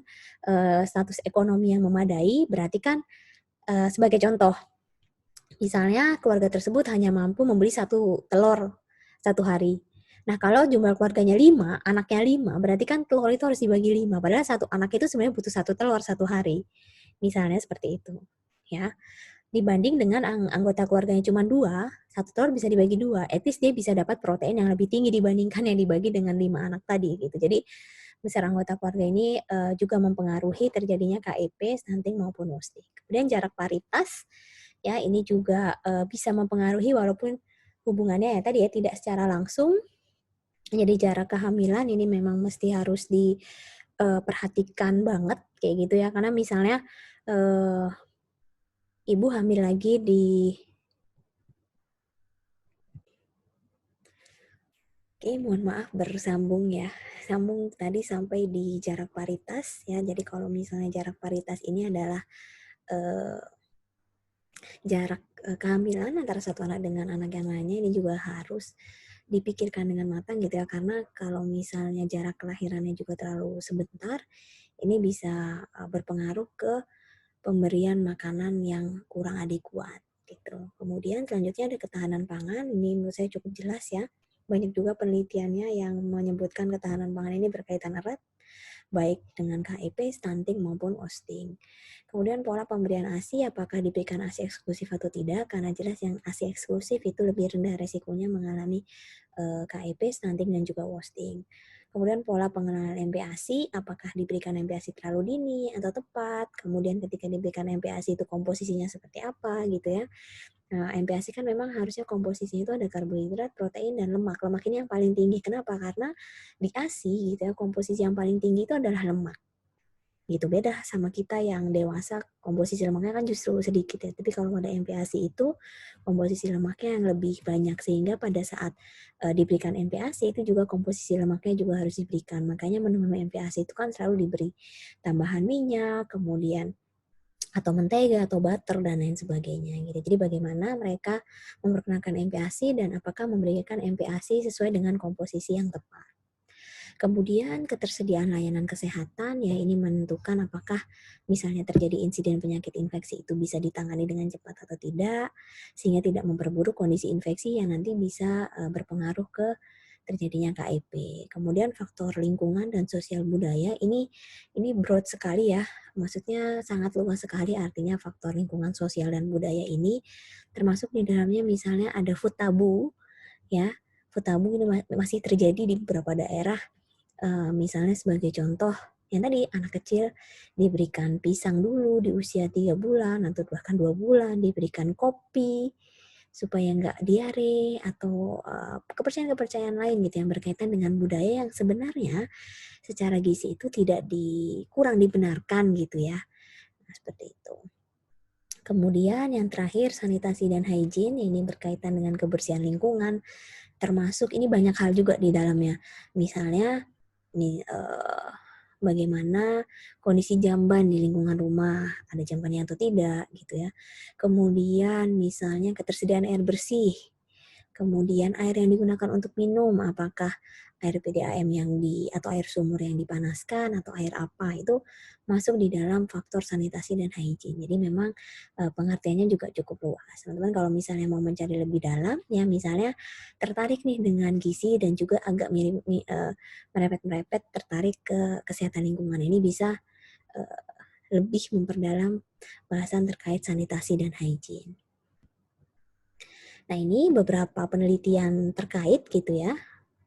status ekonomi yang memadai, berarti kan sebagai contoh, misalnya keluarga tersebut hanya mampu membeli 1 telur 1 hari. Nah, kalau jumlah keluarganya 5, anaknya 5, berarti kan telur itu harus dibagi 5. Padahal 1 anak itu sebenarnya butuh 1 telur 1 hari. Misalnya seperti itu, ya. Dibanding dengan anggota keluarganya cuma 2, 1 telur bisa dibagi 2. At least dia bisa dapat protein yang lebih tinggi dibandingkan yang dibagi dengan 5 anak tadi gitu. Jadi besar anggota keluarga ini juga mempengaruhi terjadinya KIP, stunting maupun wasting. Kemudian jarak paritas, ya ini juga bisa mempengaruhi walaupun hubungannya ya tadi ya tidak secara langsung. Jadi jarak kehamilan ini memang mesti harus diperhatikan banget kayak gitu ya. Karena misalnya ibu hamil lagi di Oke, mohon maaf bersambung ya. Sambung tadi sampai di jarak paritas ya. Jadi kalau misalnya jarak paritas ini adalah eh, jarak kehamilan antara satu anak dengan anak yang lainnya, ini juga harus dipikirkan dengan matang gitu ya. Karena kalau misalnya jarak kelahirannya juga terlalu sebentar, ini bisa berpengaruh ke pemberian makanan yang kurang adekuat gitu. Kemudian selanjutnya ada ketahanan pangan. Ini menurut saya cukup jelas ya. Banyak juga penelitiannya yang menyebutkan ketahanan pangan ini berkaitan erat baik dengan KIP, stunting maupun wasting. Kemudian pola pemberian ASI, apakah diberikan ASI eksklusif atau tidak? Karena jelas yang ASI eksklusif itu lebih rendah resikonya mengalami KIP, stunting dan juga wasting. Kemudian pola pengenalan MPASI, apakah diberikan MPASI terlalu dini atau tepat? Kemudian ketika diberikan MPASI itu komposisinya seperti apa gitu ya. Nah, MPASI kan memang harusnya komposisinya itu ada karbohidrat, protein, dan lemak. Lemak ini yang paling tinggi. Kenapa? Karena di ASI gitu ya, komposisi yang paling tinggi itu adalah lemak. Gitu, beda sama kita yang dewasa, komposisi lemaknya kan justru sedikit ya. Tapi kalau pada MPASI itu, komposisi lemaknya yang lebih banyak. Sehingga pada saat diberikan MPASI itu juga komposisi lemaknya juga harus diberikan. Makanya menu-menu MPASI itu kan selalu diberi tambahan minyak, kemudian atau mentega atau butter dan lain sebagainya gitu. Jadi bagaimana mereka memperkenalkan MPASI dan apakah memberikan MPASI sesuai dengan komposisi yang tepat. Kemudian ketersediaan layanan kesehatan ya ini menentukan apakah misalnya terjadi insiden penyakit infeksi itu bisa ditangani dengan cepat atau tidak sehingga tidak memperburuk kondisi infeksi yang nanti bisa berpengaruh ke terjadinya KIP. Kemudian faktor lingkungan dan sosial budaya ini broad sekali ya. Maksudnya sangat luas sekali artinya faktor lingkungan sosial dan budaya ini termasuk di dalamnya misalnya ada food tabu ya. Food tabu ini masih terjadi di beberapa daerah. Misalnya sebagai contoh yang tadi anak kecil diberikan pisang dulu di usia 3 bulan atau bahkan 2 bulan, diberikan kopi supaya nggak diare atau kepercayaan-kepercayaan lain gitu yang berkaitan dengan budaya yang sebenarnya secara gizi itu kurang dibenarkan gitu ya. Nah, seperti itu. Kemudian yang terakhir sanitasi dan hygiene ini berkaitan dengan kebersihan lingkungan termasuk ini banyak hal juga di dalamnya. Misalnya nih bagaimana kondisi jamban di lingkungan rumah, ada jambannya atau tidak gitu ya. Kemudian misalnya ketersediaan air bersih, kemudian air yang digunakan untuk minum, apakah air PDAM atau air sumur yang dipanaskan atau air apa, itu masuk di dalam faktor sanitasi dan hygiene. Jadi memang pengertiannya juga cukup luas. Teman-teman kalau misalnya mau mencari lebih dalam, ya misalnya tertarik nih dengan gizi dan juga agak merepet-merepet tertarik ke kesehatan lingkungan, ini bisa eh, lebih memperdalam bahasan terkait sanitasi dan hygiene. Nah, ini beberapa penelitian terkait gitu ya,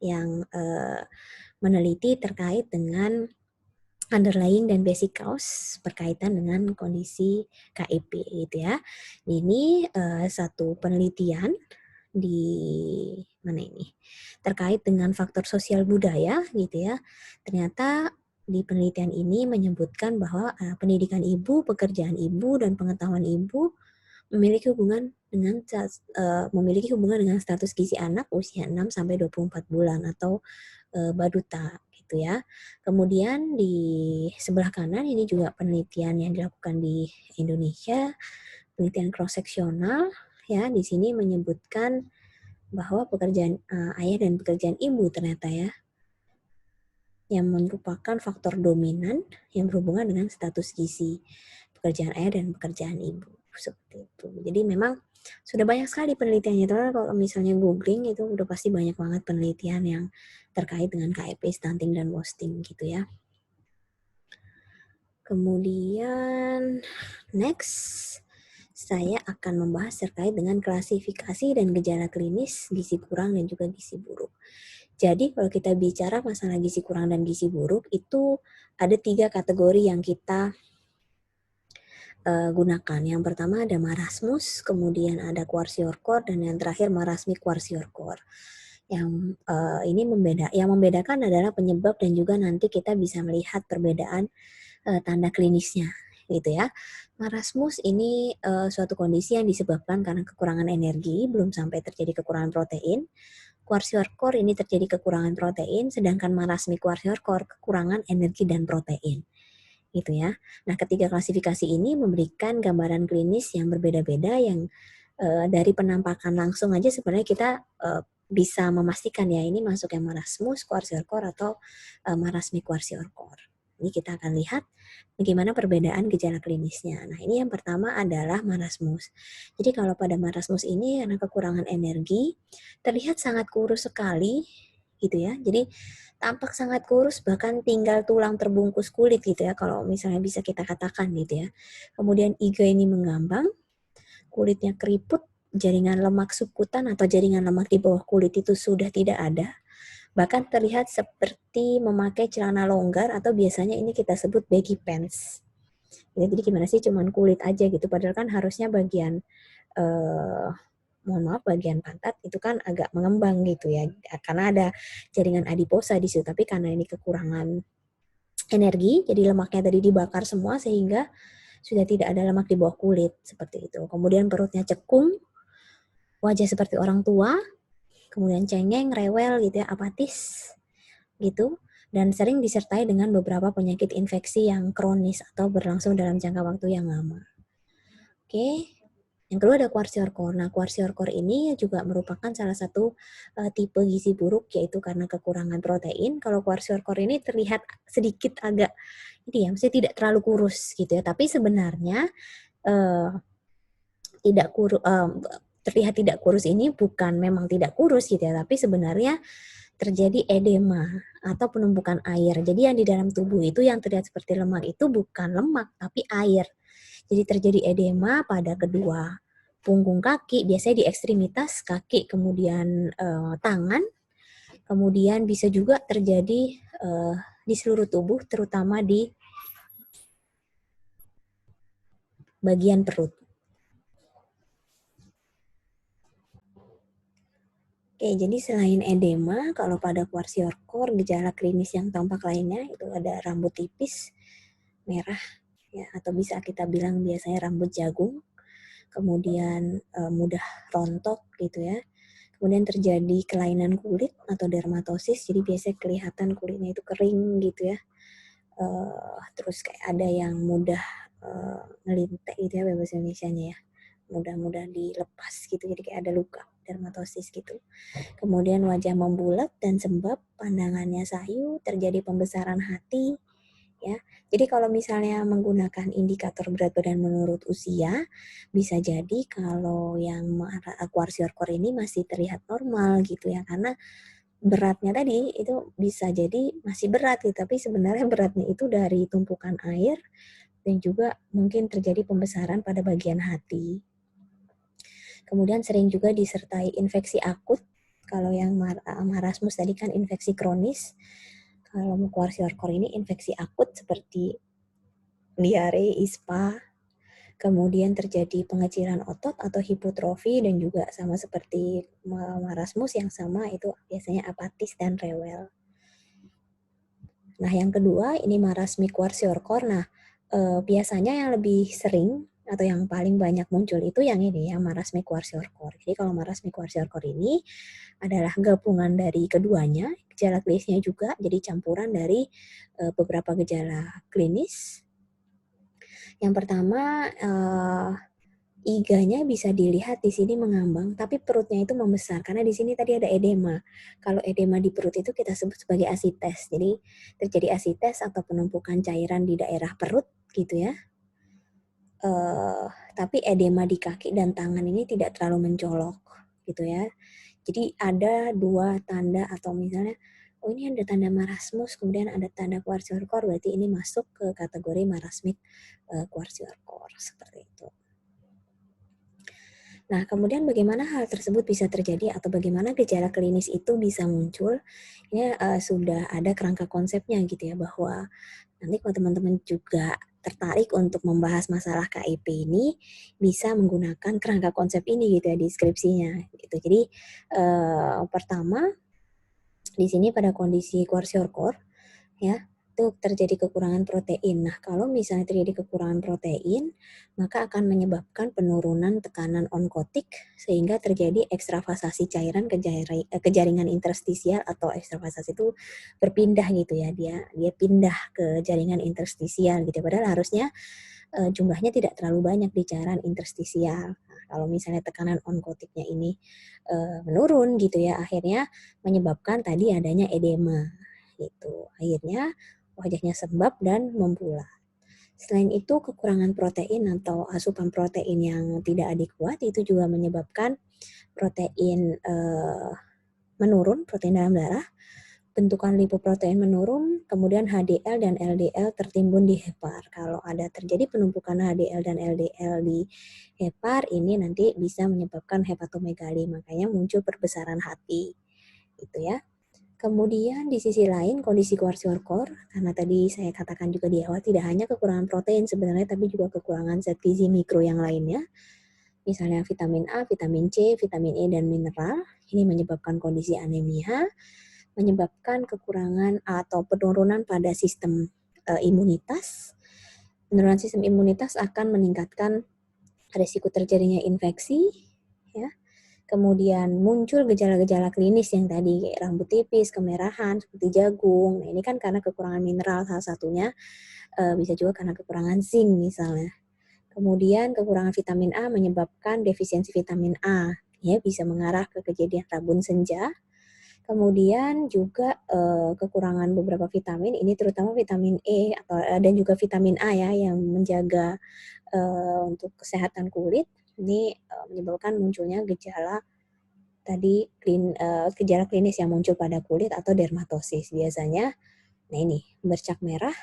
yang meneliti terkait dengan underlying dan basic cause berkaitan dengan kondisi KIP gitu ya. Ini satu penelitian di mana ini terkait dengan faktor sosial budaya gitu ya. Ternyata di penelitian ini menyebutkan bahwa pendidikan ibu, pekerjaan ibu, dan pengetahuan ibu memiliki hubungan dengan status gizi anak usia 6 sampai 24 bulan atau Baduta gitu ya. Kemudian di sebelah kanan ini juga penelitian yang dilakukan di Indonesia, penelitian cross seksional ya. Di sini menyebutkan bahwa pekerjaan ayah dan pekerjaan ibu ternyata ya yang merupakan faktor dominan yang berhubungan dengan status gizi pekerjaan ayah dan pekerjaan ibu seperti itu. Jadi memang sudah banyak sekali penelitiannya. Teman kalau misalnya googling itu udah pasti banyak banget penelitian yang terkait dengan KIP, stunting dan wasting gitu ya. Kemudian next saya akan membahas terkait dengan klasifikasi dan gejala klinis gizi kurang dan juga gizi buruk. Jadi kalau kita bicara masalah gizi kurang dan gizi buruk itu ada 3 kategori yang kita gunakan. Yang pertama ada marasmus, kemudian ada kwashiorkor, dan yang terakhir marasmi kwashiorkor. Yang ini membedakan adalah penyebab dan juga nanti kita bisa melihat perbedaan tanda klinisnya gitu ya. Marasmus ini suatu kondisi yang disebabkan karena kekurangan energi, belum sampai terjadi kekurangan protein. Kwashiorkor ini terjadi kekurangan protein, sedangkan marasmi kwashiorkor kekurangan energi dan protein. Gitu ya. Nah, ketiga klasifikasi ini memberikan gambaran klinis yang berbeda-beda yang dari penampakan langsung aja sebenarnya kita bisa memastikan ya ini masuk yang marasmus kwashiorkor atau marasmi kwashiorkor. Ini kita akan lihat bagaimana perbedaan gejala klinisnya. Nah, ini yang pertama adalah marasmus. Jadi kalau pada marasmus ini karena kekurangan energi, terlihat sangat kurus sekali gitu ya. Jadi tampak sangat kurus bahkan tinggal tulang terbungkus kulit gitu ya kalau misalnya bisa kita katakan gitu ya. Kemudian iga ini mengambang, kulitnya keriput, jaringan lemak subkutan atau jaringan lemak di bawah kulit itu sudah tidak ada. Bahkan terlihat seperti memakai celana longgar atau biasanya ini kita sebut baggy pants. Ya, jadi gimana sih cuman kulit aja gitu, padahal kan harusnya bagian bagian pantat itu kan agak mengembang gitu ya, karena ada jaringan adiposa di situ. Tapi karena ini kekurangan energi, jadi lemaknya tadi dibakar semua sehingga sudah tidak ada lemak di bawah kulit seperti itu. Kemudian perutnya cekung, wajah seperti orang tua, kemudian cengeng, rewel gitu ya, apatis gitu, dan sering disertai dengan beberapa penyakit infeksi yang kronis atau berlangsung dalam jangka waktu yang lama. Oke. Yang kedua ada kwashiorkor. Nah, kwashiorkor ini juga merupakan salah satu tipe gizi buruk, yaitu karena kekurangan protein. Kalau kwashiorkor ini terlihat sedikit agak ini ya, maksudnya tidak terlalu kurus gitu ya, tapi sebenarnya terlihat tidak kurus ini bukan memang tidak kurus gitu ya, tapi sebenarnya terjadi edema atau penumpukan air. Jadi yang di dalam tubuh itu yang terlihat seperti lemak itu bukan lemak, tapi air. Jadi terjadi edema pada kedua punggung kaki, biasanya di ekstremitas kaki, kemudian tangan, kemudian bisa juga terjadi di seluruh tubuh, terutama di bagian perut. Oke, jadi selain edema, kalau pada kwashiorkor, gejala klinis yang tampak lainnya itu ada rambut tipis, merah, ya, atau bisa kita bilang biasanya rambut jagung, kemudian mudah rontok gitu ya. Kemudian terjadi kelainan kulit atau dermatosis, jadi biasanya kelihatan kulitnya itu kering gitu ya. Terus kayak ada yang mudah ngelintek gitu ya bahasa Indonesianya ya, mudah-mudah dilepas gitu, jadi kayak ada luka dermatosis gitu. Kemudian wajah membulat dan sembab, pandangannya sayu, terjadi pembesaran hati, ya. Jadi kalau misalnya menggunakan indikator berat badan menurut usia, bisa jadi kalau yang kwashiorkor ini masih terlihat normal gitu ya, karena beratnya tadi itu bisa jadi masih berat gitu, tapi sebenarnya beratnya itu dari tumpukan air dan juga mungkin terjadi pembesaran pada bagian hati. Kemudian sering juga disertai infeksi akut. Kalau yang marasmus tadi kan infeksi kronis. Kalau kwashiorkor ini infeksi akut seperti diare, ispa, kemudian terjadi pengecilan otot atau hipotrofi, dan juga sama seperti marasmus yang sama itu biasanya apatis dan rewel. Nah, yang kedua ini marasmik kwashiorkor. Nah, biasanya yang lebih sering atau yang paling banyak muncul itu yang ini, yang marasmik kwashiorkor. Jadi kalau marasmik kwashiorkor ini adalah gabungan dari keduanya, gejala klinisnya juga, jadi campuran dari beberapa gejala klinis. Yang pertama, iganya bisa dilihat di sini mengambang, tapi perutnya itu membesar karena di sini tadi ada edema. Kalau edema di perut itu kita sebut sebagai asites. Jadi terjadi asites atau penumpukan cairan di daerah perut gitu ya. Tapi edema di kaki dan tangan ini tidak terlalu mencolok gitu ya. Jadi ada dua tanda, atau misalnya oh ini ada tanda marasmus, kemudian ada tanda kwashiorkor, berarti ini masuk ke kategori marasmik kwashiorkor seperti itu. Nah, kemudian bagaimana hal tersebut bisa terjadi atau bagaimana gejala klinis itu bisa muncul? Ini sudah ada kerangka konsepnya gitu ya, bahwa nanti kalau teman-teman juga tertarik untuk membahas masalah KIP ini, bisa menggunakan kerangka konsep ini gitu ya di skripsinya gitu. Jadi pertama di sini pada kondisi kwashiorkor ya, itu terjadi kekurangan protein. Nah, kalau misalnya terjadi kekurangan protein, maka akan menyebabkan penurunan tekanan onkotik sehingga terjadi ekstravasasi cairan ke jaringan interstisial, atau ekstravasasi itu berpindah gitu ya. Dia pindah ke jaringan interstisial gitu. Padahal harusnya jumlahnya tidak terlalu banyak di cairan interstisial. Nah, kalau misalnya tekanan onkotiknya ini menurun gitu ya, akhirnya menyebabkan tadi adanya edema gitu. Akhirnya wajahnya sembab dan membulat. Selain itu, kekurangan protein atau asupan protein yang tidak adekuat itu juga menyebabkan protein menurun, protein dalam darah, bentukan lipoprotein menurun, kemudian HDL dan LDL tertimbun di hepar. Kalau ada terjadi penumpukan HDL dan LDL di hepar, ini nanti bisa menyebabkan hepatomegali, makanya muncul perbesaran hati. Gitu ya. Kemudian di sisi lain kondisi kwashiorkor, karena tadi saya katakan juga di awal tidak hanya kekurangan protein sebenarnya, tapi juga kekurangan zat gizi mikro yang lainnya. Misalnya vitamin A, vitamin C, vitamin E, dan mineral. Ini menyebabkan kondisi anemia, menyebabkan kekurangan atau penurunan pada sistem imunitas. Penurunan sistem imunitas akan meningkatkan risiko terjadinya infeksi, ya. Kemudian muncul gejala-gejala klinis yang tadi kayak rambut tipis, kemerahan, seperti jagung. Nah, ini kan karena kekurangan mineral salah satunya, bisa juga karena kekurangan zinc misalnya. Kemudian kekurangan vitamin A menyebabkan defisiensi vitamin A, ya bisa mengarah ke kejadian rabun senja. Kemudian juga kekurangan beberapa vitamin, ini terutama vitamin E atau dan juga vitamin A ya, yang menjaga untuk kesehatan kulit. Ini menyebabkan munculnya gejala tadi gejala klinis yang muncul pada kulit atau dermatosis biasanya. Nah ini bercak merah,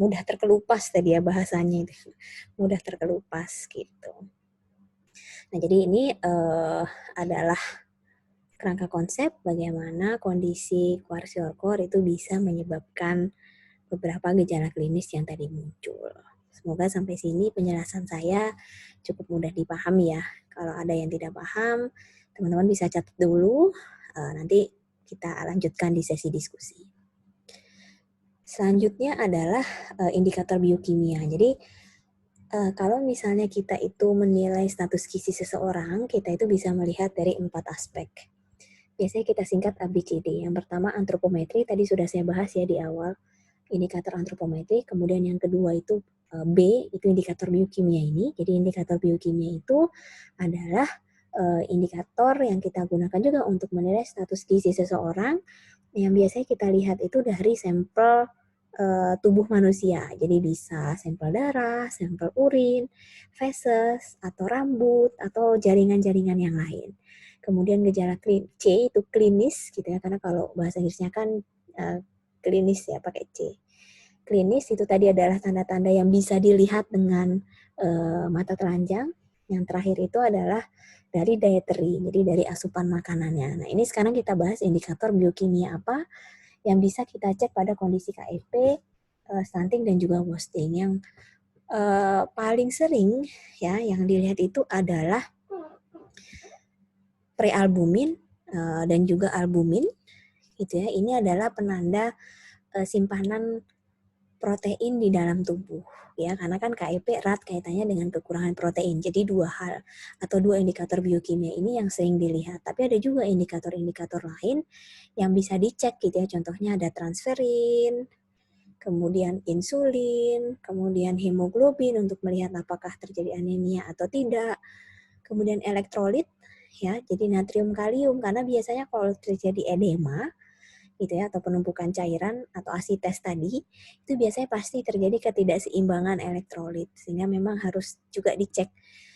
mudah terkelupas tadi ya bahasanya itu, mudah terkelupas gitu. Nah jadi ini adalah kerangka konsep bagaimana kondisi kwashiorkor itu bisa menyebabkan beberapa gejala klinis yang tadi muncul. Semoga sampai sini penjelasan saya cukup mudah dipahami ya. Kalau ada yang tidak paham, teman-teman bisa catat dulu, nanti kita lanjutkan di sesi diskusi. Selanjutnya adalah indikator biokimia. Jadi kalau misalnya kita itu menilai status gizi seseorang, kita itu bisa melihat dari 4 aspek. Biasanya kita singkat ABCD. Yang pertama antropometri, tadi sudah saya bahas ya di awal. indikator antropometrik. Kemudian yang kedua itu B, itu indikator biokimia ini. Jadi indikator biokimia itu adalah indikator yang kita gunakan juga untuk menilai status gizi seseorang, yang biasanya kita lihat itu dari sampel tubuh manusia. Jadi bisa sampel darah, sampel urin, feses, atau rambut, atau jaringan-jaringan yang lain. Kemudian gejala C itu klinis gitu ya, karena kalau bahasa Inggrisnya kan klinis ya, pakai C. Klinis itu tadi adalah tanda-tanda yang bisa dilihat dengan mata telanjang. Yang terakhir itu adalah dari dietary, jadi dari asupan makanannya. Nah, ini sekarang kita bahas indikator biokimia apa yang bisa kita cek pada kondisi KEP, stunting dan juga wasting. Yang paling sering ya yang dilihat itu adalah prealbumin dan juga albumin gitu ya. Ini adalah penanda simpanan protein di dalam tubuh ya, karena kan KEP erat kaitannya dengan kekurangan protein. Jadi dua hal atau dua indikator biokimia ini yang sering dilihat. Tapi ada juga indikator-indikator lain yang bisa dicek gitu ya. Contohnya ada transferin, kemudian insulin, kemudian hemoglobin untuk melihat apakah terjadi anemia atau tidak. Kemudian elektrolit ya, jadi natrium kalium, karena biasanya kalau terjadi edema gitu ya, atau penumpukan cairan atau asites tadi, itu biasanya pasti terjadi ketidakseimbangan elektrolit, sehingga memang harus juga dicek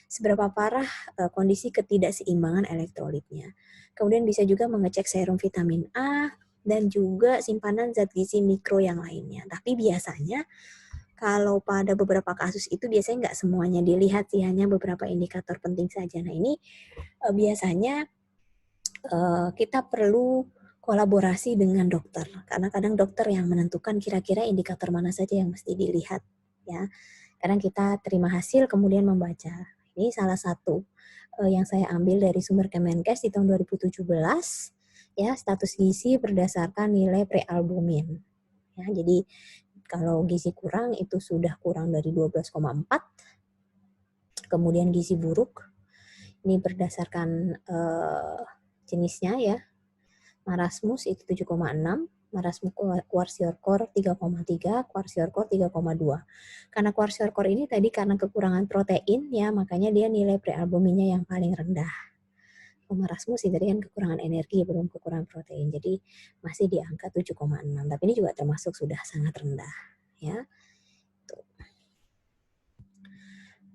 seberapa parah kondisi ketidakseimbangan elektrolitnya. Kemudian bisa juga mengecek serum vitamin A dan juga simpanan zat gizi mikro yang lainnya. Tapi biasanya kalau pada beberapa kasus itu biasanya nggak semuanya dilihat sih, hanya beberapa indikator penting saja. Nah ini biasanya kita perlu kolaborasi dengan dokter, karena kadang dokter yang menentukan kira-kira indikator mana saja yang mesti dilihat ya. Kadang kita terima hasil kemudian membaca. Ini salah satu yang saya ambil dari sumber Kemenkes di tahun 2017 ya, status gizi berdasarkan nilai prealbumin. Ya, jadi kalau gizi kurang itu sudah kurang dari 12,4. Kemudian gizi buruk ini berdasarkan jenisnya ya. Marasmus itu 7,6, marasmus kwashiorkor 3,3, kwashiorkor 3,2. Karena kwashiorkor ini tadi karena kekurangan protein ya, makanya dia nilai prealbuminnya yang paling rendah. Marasmus ini tadi kan kekurangan energi, belum kekurangan protein. Jadi masih di angka 7,6. Tapi ini juga termasuk sudah sangat rendah ya.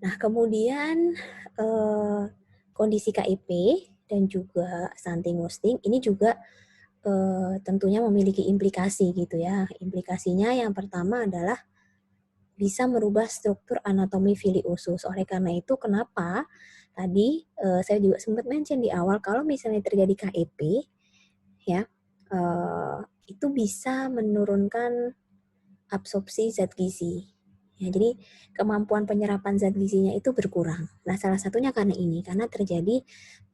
Nah, kemudian kondisi KIP dan juga stunting wasting ini juga tentunya memiliki implikasi gitu ya. Implikasinya yang pertama adalah bisa merubah struktur anatomi fili usus. Oleh karena itu, kenapa tadi saya juga sempat mention di awal kalau misalnya terjadi KEP, ya itu bisa menurunkan absorpsi zat gizi. Ya, jadi kemampuan penyerapan zat gizinya itu berkurang. Nah, salah satunya karena ini, karena terjadi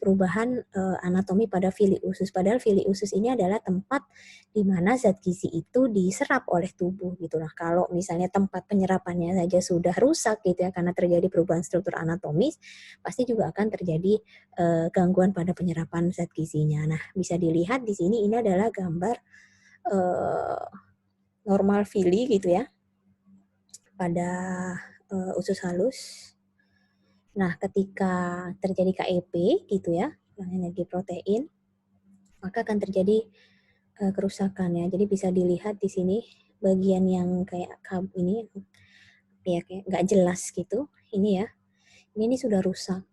perubahan anatomi pada fili usus. Padahal fili usus ini adalah tempat di mana zat gizi itu diserap oleh tubuh gitu. Nah, kalau misalnya tempat penyerapannya saja sudah rusak gitu ya, karena terjadi perubahan struktur anatomis, pasti juga akan terjadi gangguan pada penyerapan zat gizinya. Nah, bisa dilihat di sini ini adalah gambar normal fili gitu ya, pada usus halus. Nah, ketika terjadi KEP gitu ya, energi protein, maka akan terjadi kerusakan ya. Jadi bisa dilihat di sini bagian yang kayak ini ya kayak nggak jelas gitu. Ini ya, ini sudah rusak.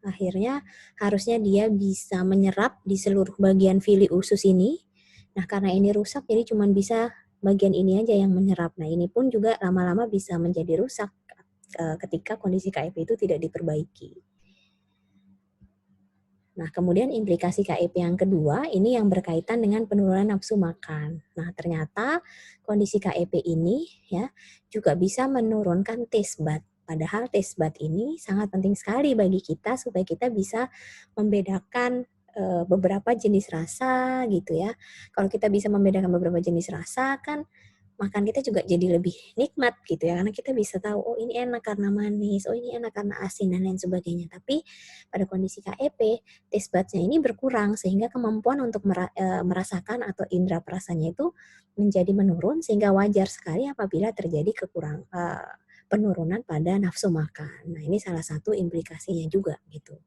Akhirnya harusnya dia bisa menyerap di seluruh bagian fili usus ini. Nah, karena ini rusak, jadi cuma bisa bagian ini aja yang menyerap. Nah, ini pun juga lama-lama bisa menjadi rusak ketika kondisi KIP itu tidak diperbaiki. Nah, kemudian implikasi KIP yang kedua, ini yang berkaitan dengan penurunan nafsu makan. Nah, ternyata kondisi KIP ini ya juga bisa menurunkan taste bud. Padahal taste bud ini sangat penting sekali bagi kita supaya kita bisa membedakan beberapa jenis rasa gitu ya. Kalau kita bisa membedakan beberapa jenis rasa kan makan kita juga jadi lebih nikmat gitu ya, karena kita bisa tahu, oh ini enak karena manis, oh ini enak karena asin, dan lain sebagainya. Tapi pada kondisi KEP, taste buds-nya ini berkurang, sehingga kemampuan untuk merasakan atau indera perasanya itu menjadi menurun, sehingga wajar sekali apabila terjadi penurunan pada nafsu makan. Nah, ini salah satu implikasinya juga gitu.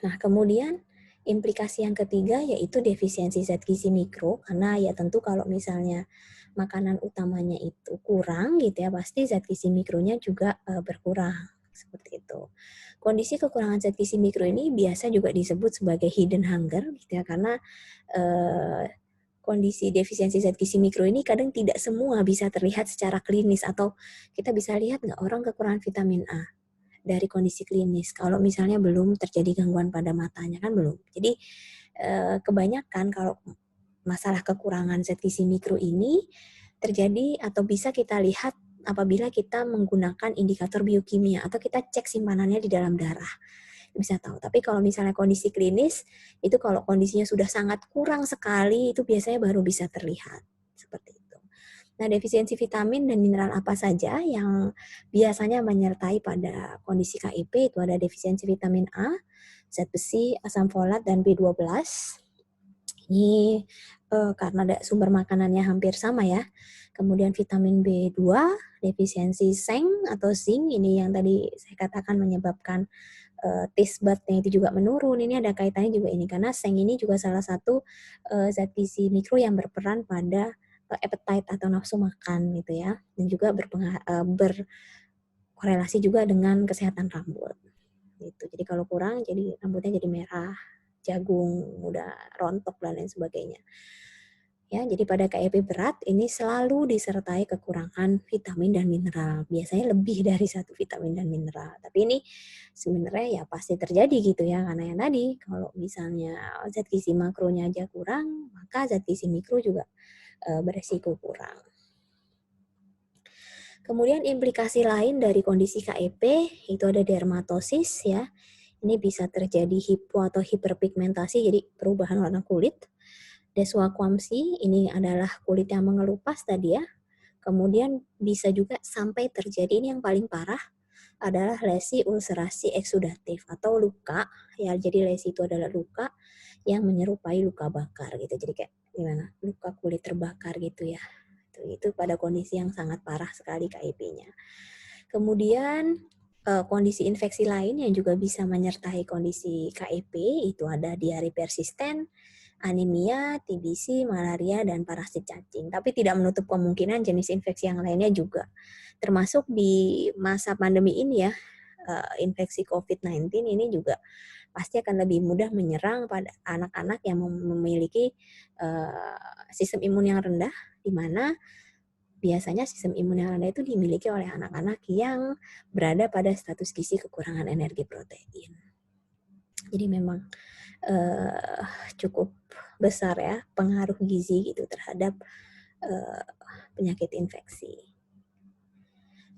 Nah, kemudian implikasi yang ketiga yaitu defisiensi zat gizi mikro, karena ya tentu kalau misalnya makanan utamanya itu kurang gitu ya, pasti zat gizi mikronya juga berkurang, seperti itu. Kondisi kekurangan zat gizi mikro ini biasa juga disebut sebagai hidden hunger gitu ya, karena kondisi defisiensi zat gizi mikro ini kadang tidak semua bisa terlihat secara klinis, atau kita bisa lihat nggak orang kekurangan vitamin A dari kondisi klinis. Kalau misalnya belum terjadi gangguan pada matanya, kan belum. Jadi kebanyakan kalau masalah kekurangan zat gizi mikro ini terjadi atau bisa kita lihat apabila kita menggunakan indikator biokimia atau kita cek simpanannya di dalam darah. Bisa tahu. Tapi kalau misalnya kondisi klinis, itu kalau kondisinya sudah sangat kurang sekali, itu biasanya baru bisa terlihat. Seperti itu. Nah, defisiensi vitamin dan mineral apa saja yang biasanya menyertai pada kondisi KIP? Itu ada defisiensi vitamin A, zat besi, asam folat, dan B12. Ini karena sumber makanannya hampir sama ya. Kemudian vitamin B2, defisiensi seng atau zinc, ini yang tadi saya katakan menyebabkan taste bud-nya itu juga menurun. Ini ada kaitannya juga ini, karena seng ini juga salah satu zat gizi mikro yang berperan pada appetite atau nafsu makan gitu ya, dan juga berkorelasi juga dengan kesehatan rambut gitu. Jadi kalau kurang, jadi rambutnya jadi merah, jagung, mudah rontok dan lain sebagainya. Ya, jadi pada KIP berat ini selalu disertai kekurangan vitamin dan mineral. Biasanya lebih dari satu vitamin dan mineral. Tapi ini sebenarnya ya pasti terjadi gitu ya. Karena yang tadi, kalau misalnya zat gizi makronya aja kurang, maka zat gizi mikro juga beresiko kurang. Kemudian implikasi lain dari kondisi KIP itu ada dermatosis ya. Ini bisa terjadi hipo atau hiperpigmentasi, jadi perubahan warna kulit. Desmoquamsi, ini adalah kulit yang mengelupas tadi ya. Kemudian bisa juga sampai terjadi, ini yang paling parah, adalah lesi ulcerasi eksudatif atau luka. Ya, jadi lesi itu adalah luka yang menyerupai luka bakar gitu. Jadi kayak gimana? Luka kulit terbakar gitu ya. Itu pada kondisi yang sangat parah sekali KIP-nya. Kemudian kondisi infeksi lain yang juga bisa menyertai kondisi KIP itu ada diare persisten, anemia, TBC, malaria, dan parasit cacing. Tapi tidak menutup kemungkinan jenis infeksi yang lainnya juga. Termasuk di masa pandemi ini ya, infeksi COVID-19 ini juga pasti akan lebih mudah menyerang pada anak-anak yang memiliki sistem imun yang rendah, di mana biasanya sistem imun yang rendah itu dimiliki oleh anak-anak yang berada pada status gizi kekurangan energi protein. Jadi memang cukup besar ya pengaruh gizi gitu terhadap penyakit infeksi.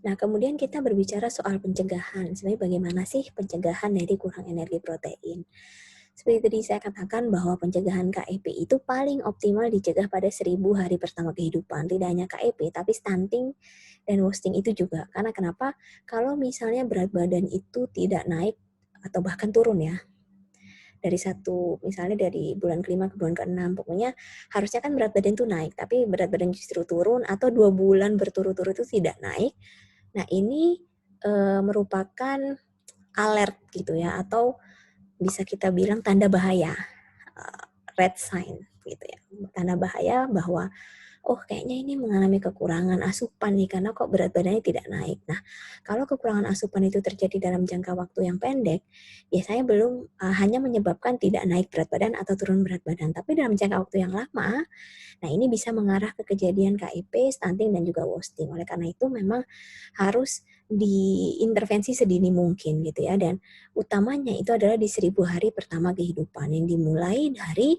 Nah, kemudian kita berbicara soal pencegahan. Sebenarnya bagaimana sih pencegahan dari kurang energi protein? Seperti tadi saya katakan bahwa pencegahan KIP itu paling optimal dicegah pada 1000 hari pertama kehidupan. Tidak hanya KIP, tapi stunting dan wasting itu juga. Karena kenapa? Kalau misalnya berat badan itu tidak naik atau bahkan turun ya, misalnya dari bulan ke-5 ke bulan ke-6, pokoknya harusnya kan berat badan itu naik, tapi berat badan justru turun atau 2 bulan berturut-turut itu tidak naik. Nah, ini merupakan alert gitu ya, atau bisa kita bilang tanda bahaya, red sign gitu ya, tanda bahaya bahwa oh kayaknya ini mengalami kekurangan asupan nih karena kok berat badannya tidak naik. Nah, kalau kekurangan asupan itu terjadi dalam jangka waktu yang pendek, biasanya belum hanya menyebabkan tidak naik berat badan atau turun berat badan, tapi dalam jangka waktu yang lama, nah ini bisa mengarah ke kejadian KIP, stunting, dan juga wasting. Oleh karena itu memang harus diintervensi sedini mungkin gitu ya, dan utamanya itu adalah di 1000 hari pertama kehidupan yang dimulai dari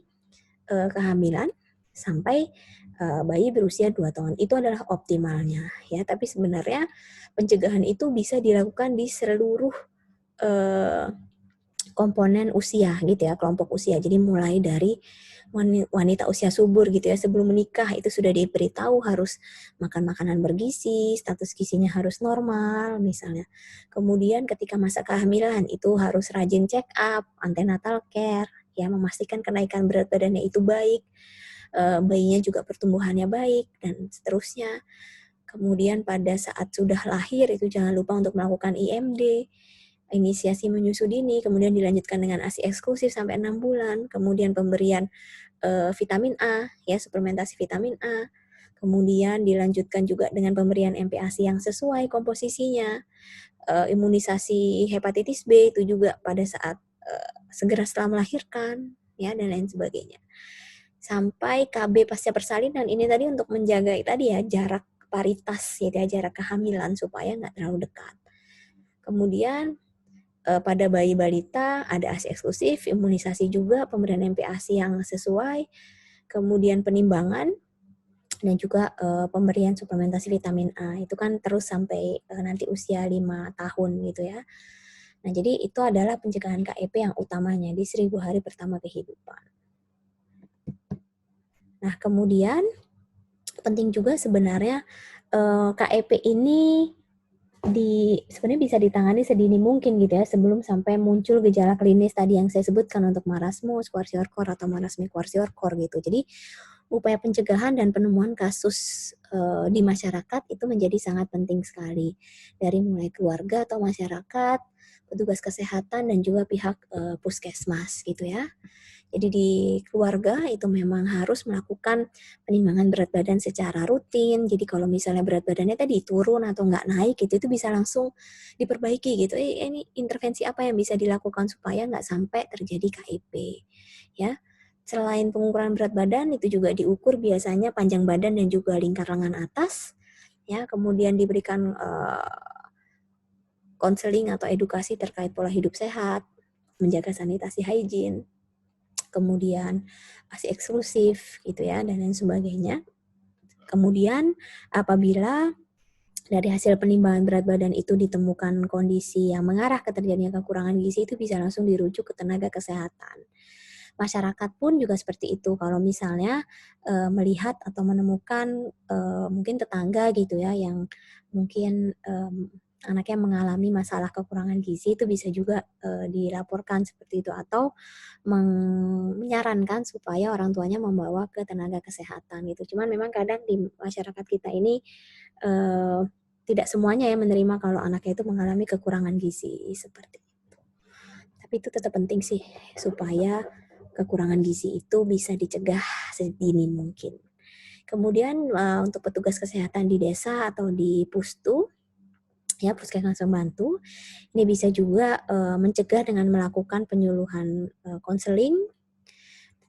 kehamilan sampai bayi berusia 2 tahun. Itu adalah optimalnya ya, tapi sebenarnya pencegahan itu bisa dilakukan di seluruh komponen usia gitu ya, kelompok usia. Jadi mulai dari wanita usia subur gitu ya, sebelum menikah itu sudah diberitahu harus makan makanan bergizi, status gizinya harus normal misalnya. Kemudian ketika masa kehamilan itu harus rajin check up, antenatal care, ya memastikan kenaikan berat badannya itu baik, bayinya juga pertumbuhannya baik dan seterusnya. Kemudian pada saat sudah lahir itu jangan lupa untuk melakukan IMD, inisiasi menyusui dini, kemudian dilanjutkan dengan ASI eksklusif sampai 6 bulan, kemudian pemberian vitamin A, ya suplementasi vitamin A, kemudian dilanjutkan juga dengan pemberian MPASI yang sesuai komposisinya, imunisasi hepatitis B itu juga pada saat segera setelah melahirkan, ya dan lain sebagainya. Sampai KB pasca persalinan ini tadi untuk menjaga tadi ya jarak paritas ya jarak kehamilan supaya nggak terlalu dekat. Kemudian pada bayi balita ada ASI eksklusif, imunisasi juga, pemberian MPASI yang sesuai, kemudian penimbangan dan juga pemberian suplementasi vitamin A. Itu kan terus sampai nanti usia 5 tahun gitu ya. Nah, jadi itu adalah pencegahan KEP yang utamanya di 1000 hari pertama kehidupan. Nah, kemudian penting juga sebenarnya KEP ini sebenarnya bisa ditangani sedini mungkin gitu ya sebelum sampai muncul gejala klinis tadi yang saya sebutkan untuk marasmus, kwashiorkor atau marasmi kwashiorkor gitu. Jadi upaya pencegahan dan penemuan kasus di masyarakat itu menjadi sangat penting sekali dari mulai keluarga atau masyarakat, petugas kesehatan dan juga pihak puskesmas gitu ya. Jadi di keluarga itu memang harus melakukan penimbangan berat badan secara rutin. Jadi kalau misalnya berat badannya tadi turun atau nggak naik gitu, itu bisa langsung diperbaiki gitu. Ini intervensi apa yang bisa dilakukan supaya nggak sampai terjadi KIP, ya. Selain pengukuran berat badan, itu juga diukur biasanya panjang badan dan juga lingkar lengan atas, ya. Kemudian diberikan konseling atau edukasi terkait pola hidup sehat, menjaga sanitasi hygiene, kemudian ASI eksklusif gitu ya dan lain sebagainya. Kemudian apabila dari hasil penimbangan berat badan itu ditemukan kondisi yang mengarah ke terjadinya kekurangan gizi itu bisa langsung dirujuk ke tenaga kesehatan. Masyarakat pun juga seperti itu. Kalau misalnya melihat atau menemukan mungkin tetangga gitu ya yang mungkin anaknya mengalami masalah kekurangan gizi itu bisa juga dilaporkan seperti itu atau menyarankan supaya orang tuanya membawa ke tenaga kesehatan gitu. Cuman memang kadang di masyarakat kita ini tidak semuanya ya menerima kalau anaknya itu mengalami kekurangan gizi seperti itu. Tapi itu tetap penting sih supaya kekurangan gizi itu bisa dicegah sedini mungkin. Kemudian untuk petugas kesehatan di desa atau di pustu, ya puskesmas pembantu, ini bisa juga mencegah dengan melakukan penyuluhan konseling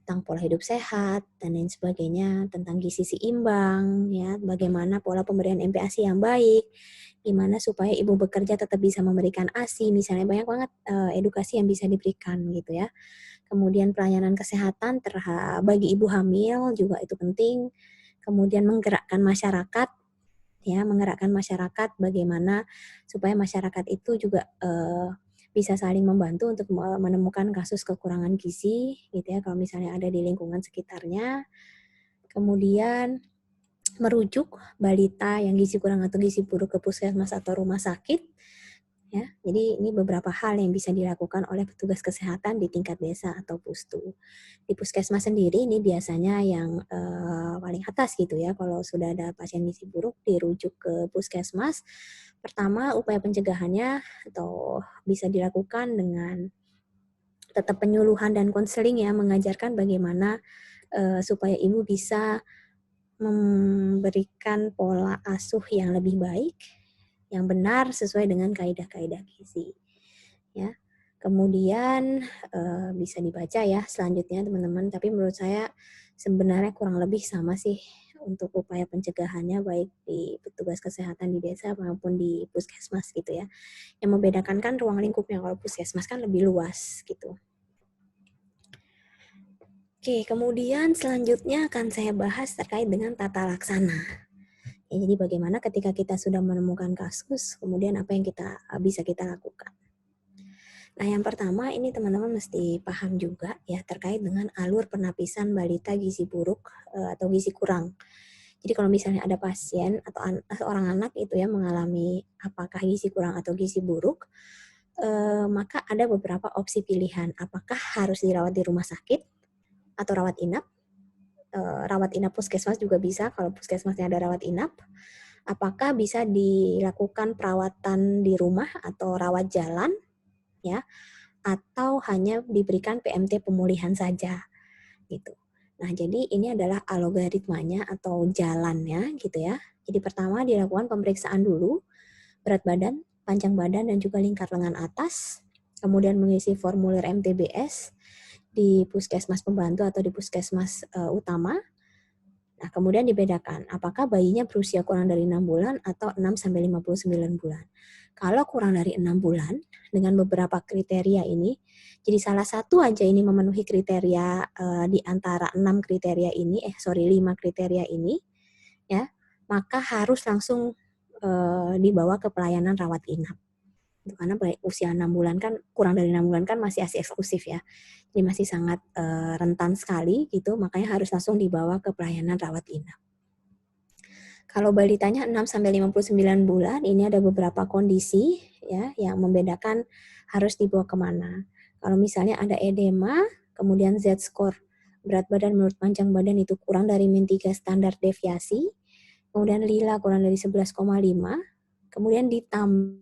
tentang pola hidup sehat dan lain sebagainya, tentang gizi seimbang, ya, bagaimana pola pemberian MPASI yang baik, gimana supaya ibu bekerja tetap bisa memberikan ASI, misalnya banyak banget edukasi yang bisa diberikan gitu ya. Kemudian pelayanan kesehatan bagi ibu hamil juga itu penting. Kemudian menggerakkan masyarakat, ya menggerakkan masyarakat bagaimana supaya masyarakat itu juga bisa saling membantu untuk menemukan kasus kekurangan gizi gitu ya kalau misalnya ada di lingkungan sekitarnya. Kemudian merujuk balita yang gizi kurang atau gizi buruk ke puskesmas atau rumah sakit. Ya, jadi ini beberapa hal yang bisa dilakukan oleh petugas kesehatan di tingkat desa atau pustu. Di puskesmas sendiri ini biasanya yang paling atas gitu ya. Kalau sudah ada pasien gizi buruk dirujuk ke puskesmas. Pertama upaya pencegahannya atau bisa dilakukan dengan tetap penyuluhan dan konseling ya, mengajarkan bagaimana supaya ibu bisa memberikan pola asuh yang lebih baik, yang benar sesuai dengan kaidah-kaidah gizi. Ya, kemudian bisa dibaca ya selanjutnya teman-teman. Tapi menurut saya sebenarnya kurang lebih sama sih untuk upaya pencegahannya baik di petugas kesehatan di desa maupun di puskesmas gitu ya. Yang membedakan kan ruang lingkupnya, kalau puskesmas kan lebih luas gitu. Oke, kemudian selanjutnya akan saya bahas terkait dengan tata laksana. Ya, jadi bagaimana ketika kita sudah menemukan kasus, kemudian apa yang bisa kita lakukan. Nah, yang pertama ini teman-teman mesti paham juga ya terkait dengan alur penapisan balita gizi buruk atau gizi kurang. Jadi kalau misalnya ada pasien atau seorang anak itu ya mengalami apakah gizi kurang atau gizi buruk, maka ada beberapa opsi pilihan. Apakah harus dirawat di rumah sakit atau rawat inap? Rawat inap puskesmas juga bisa kalau puskesmasnya ada rawat inap. Apakah bisa dilakukan perawatan di rumah atau rawat jalan, ya, atau hanya diberikan PMT pemulihan saja, gitu. Nah, jadi ini adalah algoritmanya atau jalannya, gitu ya. Jadi pertama dilakukan pemeriksaan dulu, berat badan, panjang badan, dan juga lingkar lengan atas. Kemudian mengisi formulir MTBS di puskesmas pembantu atau di puskesmas utama. Nah, kemudian dibedakan apakah bayinya berusia kurang dari 6 bulan atau 6-59 bulan. Kalau kurang dari 6 bulan, dengan beberapa kriteria ini, jadi salah satu aja ini memenuhi kriteria di antara 5 kriteria ini, ya, maka harus langsung dibawa ke pelayanan rawat inap. Karena usia 6 bulan kan, kurang dari 6 bulan kan masih ASI eksklusif ya. Jadi masih sangat rentan sekali gitu, makanya harus langsung dibawa ke pelayanan rawat inap. Kalau balitanya 6-59 bulan, ini ada beberapa kondisi ya yang membedakan harus dibawa kemana. Kalau misalnya ada edema, kemudian Z-score berat badan menurut panjang badan itu kurang dari -3 standar deviasi, kemudian lila kurang dari 11,5, kemudian ditambah